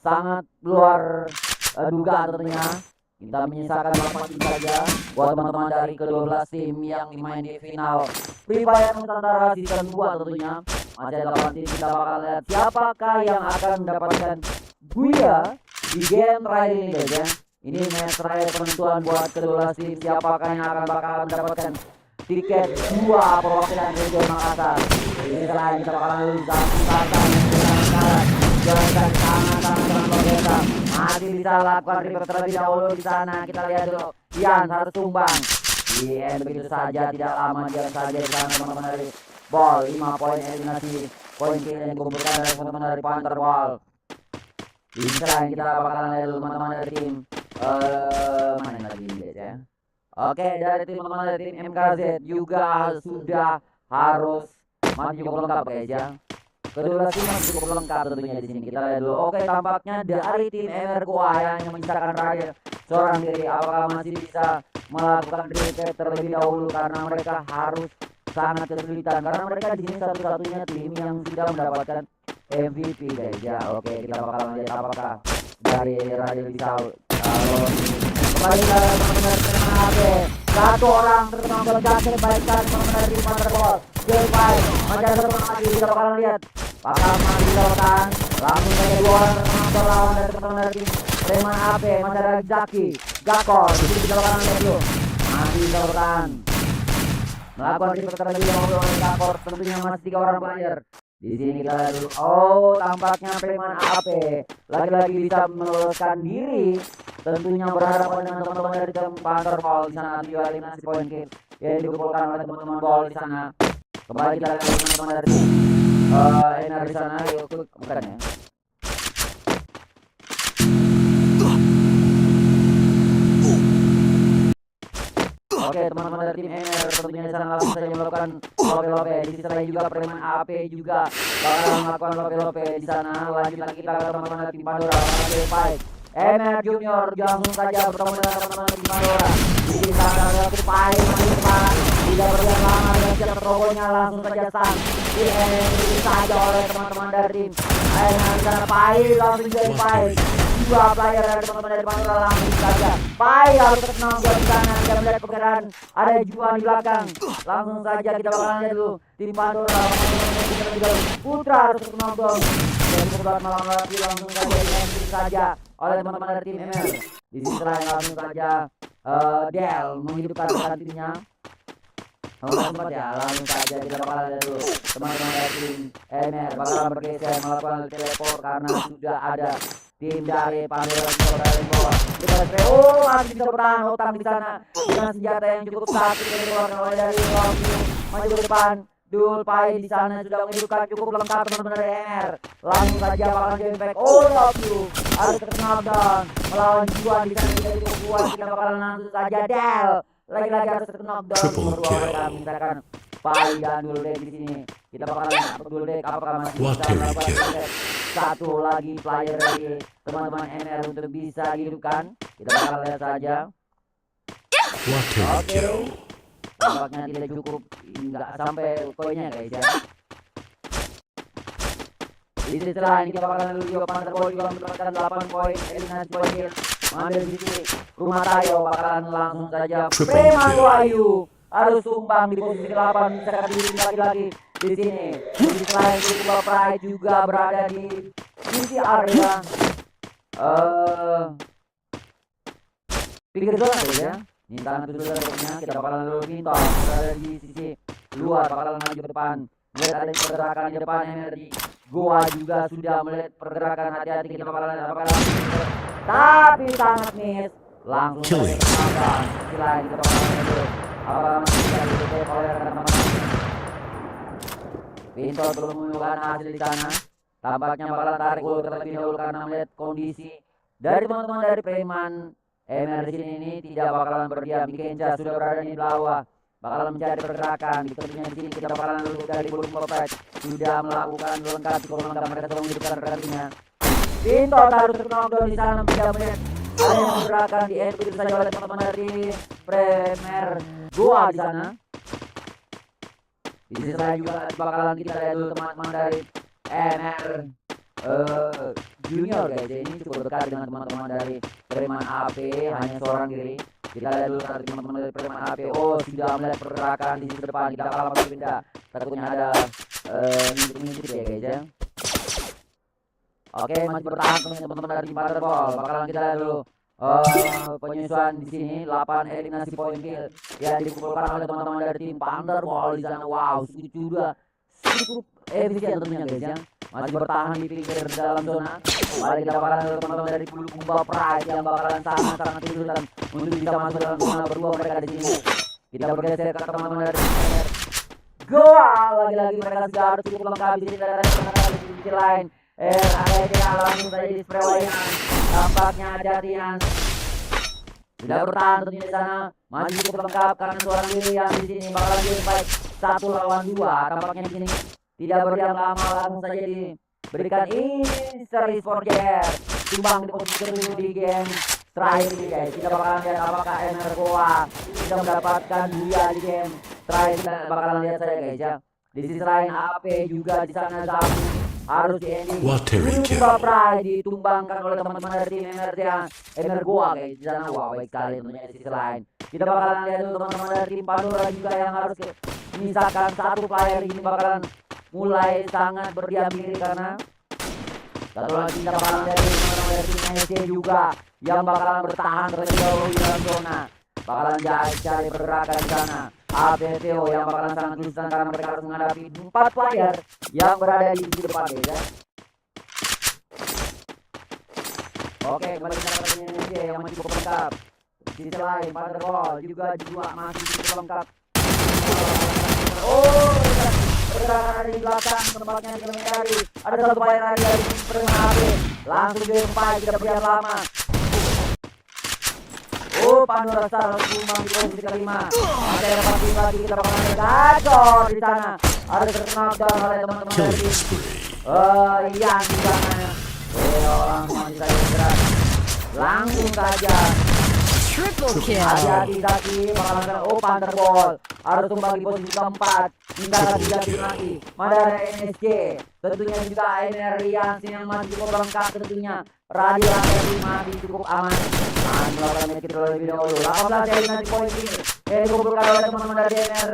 sangat luar dugaan tentunya. Kita menyisakan 8 tim saja buat teman-teman dari ke-12 tim yang dimain di final Free Fire Nusantara season 2 tentunya. Masih ada 8 tim, kita bakal lihat siapakah yang akan mendapatkan buya di game terakhir ini guys ya. Ini match terakhir penentuan buat ke-12 tim siapakah yang akan bakal mendapatkan tiket 2 perwakilan region Makassar. Ini selain kita bakal lulusan jalan sangat luar biasa. Masih bisa lakukan repair terlebih dahulu di sana. Kita lihat dulu. Ian harus tumbang. Ian begitu saja tidak lama dia saja di sana teman-teman dari Ball 5 poin eliminasi poin kill yang dikumpulkan dari teman-teman dari Panther Ball. Ini selain kita bakalan lihat dulu teman-teman dari tim mana lagi guys ya. Oke, dari tim teman-teman dari tim MKZ juga sudah harus masih cukup lengkap guys ya. Kedua tim masih cukup lengkap tentunya di sini. Kita lihat dulu. Oke, tampaknya dari tim MR Goa yang menyisakan terakhir seorang diri. Apakah masih bisa melakukan reset terlebih dahulu karena mereka harus sangat kesulitan karena mereka di sini satu-satunya tim yang sudah mendapatkan MVP guys ya. Oke, kita bakal lihat apakah dari Radio bisa kembali ke teman-teman HP. Satu orang terkena berjatuh baik sekali teman-teman dari Panther Ball. Baik, macam satu lagi kita bakal lihat. Bakal mati dilakukan. Langsung saja 2 orang terkena berlawan dari teman-teman dari Preman HP. Masih ada Zaki, Gakor. Di sini kita bakal lihat dulu. Mati dilakukan. Melakukan repair terlebih dahulu oleh Gakor. Tentunya masih 3 orang player. Di sini kita lihat dulu. Oh, tampaknya Preman HP lagi-lagi bisa meloloskan diri. Tentunya berhadapan dengan teman-teman dari tim Panther Ball di sana juga eliminasi poin kill yang dikumpulkan oleh teman-teman Ball di sana. Kembali kita lihat teman-teman dari tim NR di sana. Yuk, bukan ya. Oke, teman-teman dari tim NR tentunya di sana langsung saja melakukan lope-lope. Di sisi lain juga Preman AP juga bakal melakukan lope-lope di sana. Lanjut lagi kita ke teman-teman dari tim Pandora. Fight. MR Junior langsung saja bertemu dengan teman-teman tim Pandora. Di sini sana ada Tupai masih depan. Tidak berjalan lama dan siap terobohnya langsung saja sang. Ini saja oleh teman-teman dari tim NR di sana. Pai langsung jadi Pai. 2 player dari teman-teman dari Pandora langsung saja. Pai harus terkenal di sana. Kita melihat pergerakan ada Juan di belakang. Langsung saja kita bakalan lihat dulu tim Pandora. Putra harus terkenal dong. Dan kebetulan malam lagi langsung saja dimainkan saja oleh teman-teman dari tim MR. Di sisi lain langsung saja Del menghidupkan timnya. Tempat ya, langsung saja kita bakalan lihat dulu teman-teman dari tim MR bakalan bergeser melakukan teleport karena sudah ada tim dari Pandora dari bawah. Kita lihat masih bisa bertahan Otam di sana dengan senjata yang cukup sakit yang dikeluarkan oleh dari maju ke depan. Dul Pai di sana sudah menghidupkan cukup lengkap teman-teman dari MR. Langsung saja bakalan join back. Oh, love you. Harus terkenal down melawan Juan di sana tidak cukup kuat. Kita bakalan langsung saja Del. Lagi-lagi harus terkenal down. Berdua mereka mintakan Pai dan Dul Dek di sini. Kita bakalan Dul Dek apakah masih bisa melakukan satu lagi player dari teman-teman MR untuk bisa dihidupkan. Kita bakalan lihat saja. Oke. Tampaknya tidak cukup, nggak sampai poinnya guys ya. Di sisi lain kita bakalan dulu juga Panther Ball juga mendapatkan 8 poin eliminasi poin kill. Mengambil di sini Rumah Tayo bakalan langsung saja Preman Wahyu harus sumbang di posisi ke-8 misalkan diri lagi-lagi di sini. Di sisi lain Kuba Pride juga berada di sisi area pinggir zona guys ya. Mintaan kedua-duanya kita bakalan lalu Vinto berada di sisi luar bakalan maju ke depan. Melihat ada pergerakan di depan energi. Goa juga sudah melihat pergerakan, hati-hati kita bakalan tapi sangat miss. Langsung Killing. Selain kita bakalan dulu. Apakah masih bisa ditutup oleh rekan-rekan? Vinto belum menunjukkan hasil di sana. Tampaknya bakalan tarik ulur terlebih dahulu karena melihat kondisi dari teman-teman dari Preman MR di sini ini tidak bakalan berdiam. Kenja sudah berada di bawah, bakalan mencari pergerakan. Tentunya di sini kita bakalan dulu dari Burung Popet sudah melakukan lengkap cukup lengkap mereka sudah menghidupkan rekannya. Pinto harus terkenal di sana tidak melihat Ada yang digerakkan di end begitu saja oleh teman-teman dari Premier Goa di sana. Di sisi lain juga bakalan kita lihat dulu teman-teman dari MR Junior guys. Ini cukup dekat dengan teman-teman dari Preman AP, hanya seorang diri. Kita lihat dulu dari teman-teman dari Preman AP. Oh, sudah melihat pergerakan di sisi depan. Kita kalah masih pindah. Takutnya ada ngintip ya guys ya. Oke, masih bertahan teman-teman dari Thunderball. Bakalan kita lihat dulu penyesuaian di sini. 8 eliminasi poin kill yang dikumpulkan oleh teman-teman dari tim Thunderball di sana. Wow, cukup efisien tentunya guys ya. Masih bertahan di pinggir dalam zona. Mari kita bakalan lihat teman-teman dari Bulukumba Pride yang bakalan sangat kesulitan untuk bisa masuk dalam zona berdua mereka di sini. Kita bergeser ke teman-teman dari Goa. Lagi-lagi mereka sudah harus cukup lengkap di sini dari teman-teman di sisi lain. Akhirnya langsung saja di spray wayan. Tampaknya ada Tian sudah bertahan tentunya di sana. Masih cukup lengkap karena seorang diri yang di sini bakalan di fight 1 lawan 2. Tampaknya di sini tidak berdiam lama, langsung saja diberikan service for Jer. Tumbang di posisi kedua di game terakhir ini guys. Kita bakalan lihat apakah MR Goa bisa mendapatkan buya di game terakhir. Kita bakalan lihat saja guys ya. Di sisi lain AP juga di sana Zabu harus di ending. Bulukumba Pride ditumbangkan oleh teman-teman dari tim MR Goa guys di sana. Wah, baik sekali tentunya di sisi lain. Kita bakalan lihat dulu teman-teman dari tim Pandora juga yang harus menyisakan 1 player ini bakalan mulai sangat berdiam diri karena satu lagi kita bakalan lihat teman-teman dari tim NSC juga yang bakalan bertahan terlebih dahulu di dalam zona. Bakalan cari pergerakan di sana. APTO yang bakalan sangat kesulitan karena mereka harus menghadapi 4 player yang berada di sisi depan guys ya. Oke, kembali kita ke NSC yang masih cukup lengkap. Di sisi lain Thunderball juga masih cukup lengkap. Oh, pergerakan ada di belakang, tempatnya kita mencari. Ada 1 player lagi dari Preman AP. Langsung dilempar, tidak berdiam lama. Oh, Pandora Star harus tumbang di posisi kelima. Masih ada 4 tim lagi, kita bakalan gacor di sana. Ada terknockdown oleh teman-teman dari Ian di sana. Langsung masih saja bergerak. Langsung saja Triple kill. hati-hati Zaki bakalan Thunderball harus tumbang di posisi keempat. Tinggal 3 tim lagi. Mana ada NSC, tentunya juga MR Rian yang masih cukup lengkap tentunya. Radio Lantai masih cukup aman. Melakukan kita lebih dahulu. 18 eliminasi poin ini dikumpulkan oleh teman-teman dari MR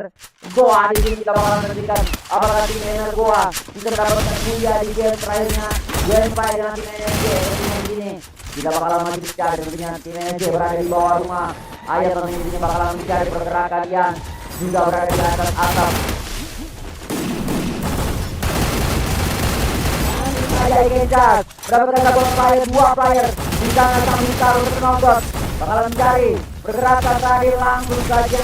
Goa. Di sini kita bakalan menentukan apakah tim MR Goa bisa mendapatkan mulia di game terakhirnya. Game fight dengan tim NSC. Tentunya di sini kita bakalan masih mencari tentunya tim NSC berada di bawah rumah. Ayat tentunya di sini bakalan mencari pergerakan yang juga berada di atas atap. Saya kejar mendapatkan 1 player, 2 player di sana sang Mitar untuk menonton. Bakalan mencari pergerakan terakhir langsung saja.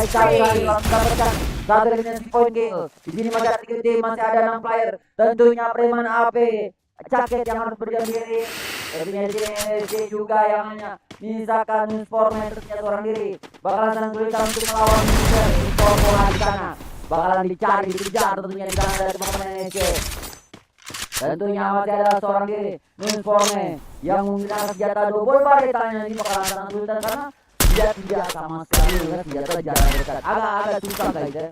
Sekali lagi mendapatkan 1 eliminasi point kill. Di sini masih ada 3 tim, masih ada 6 player. Tentunya Preman AP Jaket yang harus berdiam diri. Tentunya di sini NSC juga yang hanya menyisakan Sportman tentunya seorang diri. Bakalan sangat kesulitan untuk melawan Sportbola di sana. Bakalan dicari, dikejar tentunya di sana dari teman-teman NSC. Tentunya masih ada seorang diri Nunforme yang menggunakan senjata double baretanya. Ini bakalan sangat kesulitan karena dia tidak sama sekali dengan senjata jarak dekat. Agak susah guys ya.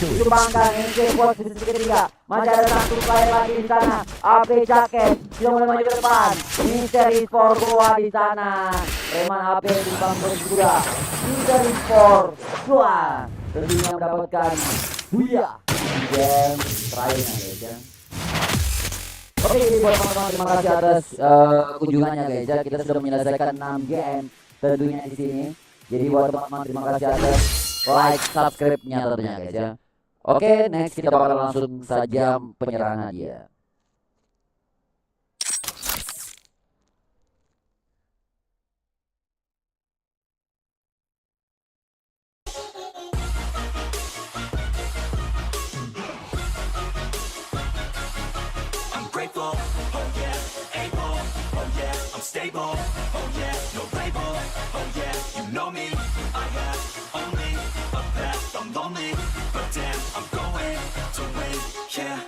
Ditumbangkan NSC posisi ketiga. Masih ada 1 player lagi di sana. AP Jaket sudah mulai maju ke depan. Misteri Sport Goa di sana. Preman AP tumbang posisi kedua. Misteri Sport Goa tentunya mendapatkan buya game terakhirnya guys ya. Oke, jadi buat teman-teman terima kasih atas kunjungannya guys ya. Kita sudah menyelesaikan 6 game tentunya di sini. Jadi buat teman-teman terima kasih atas like, subscribe-nya tentunya guys ya. Oke, next kita bakal langsung saja penyerahan hadiah. Grateful, oh yeah, able, oh yeah, I'm stable, oh yeah, no label, oh yeah, you know me, I have only a path, I'm lonely, but damn, I'm going to win, yeah.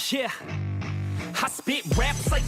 Yeah, I spit raps like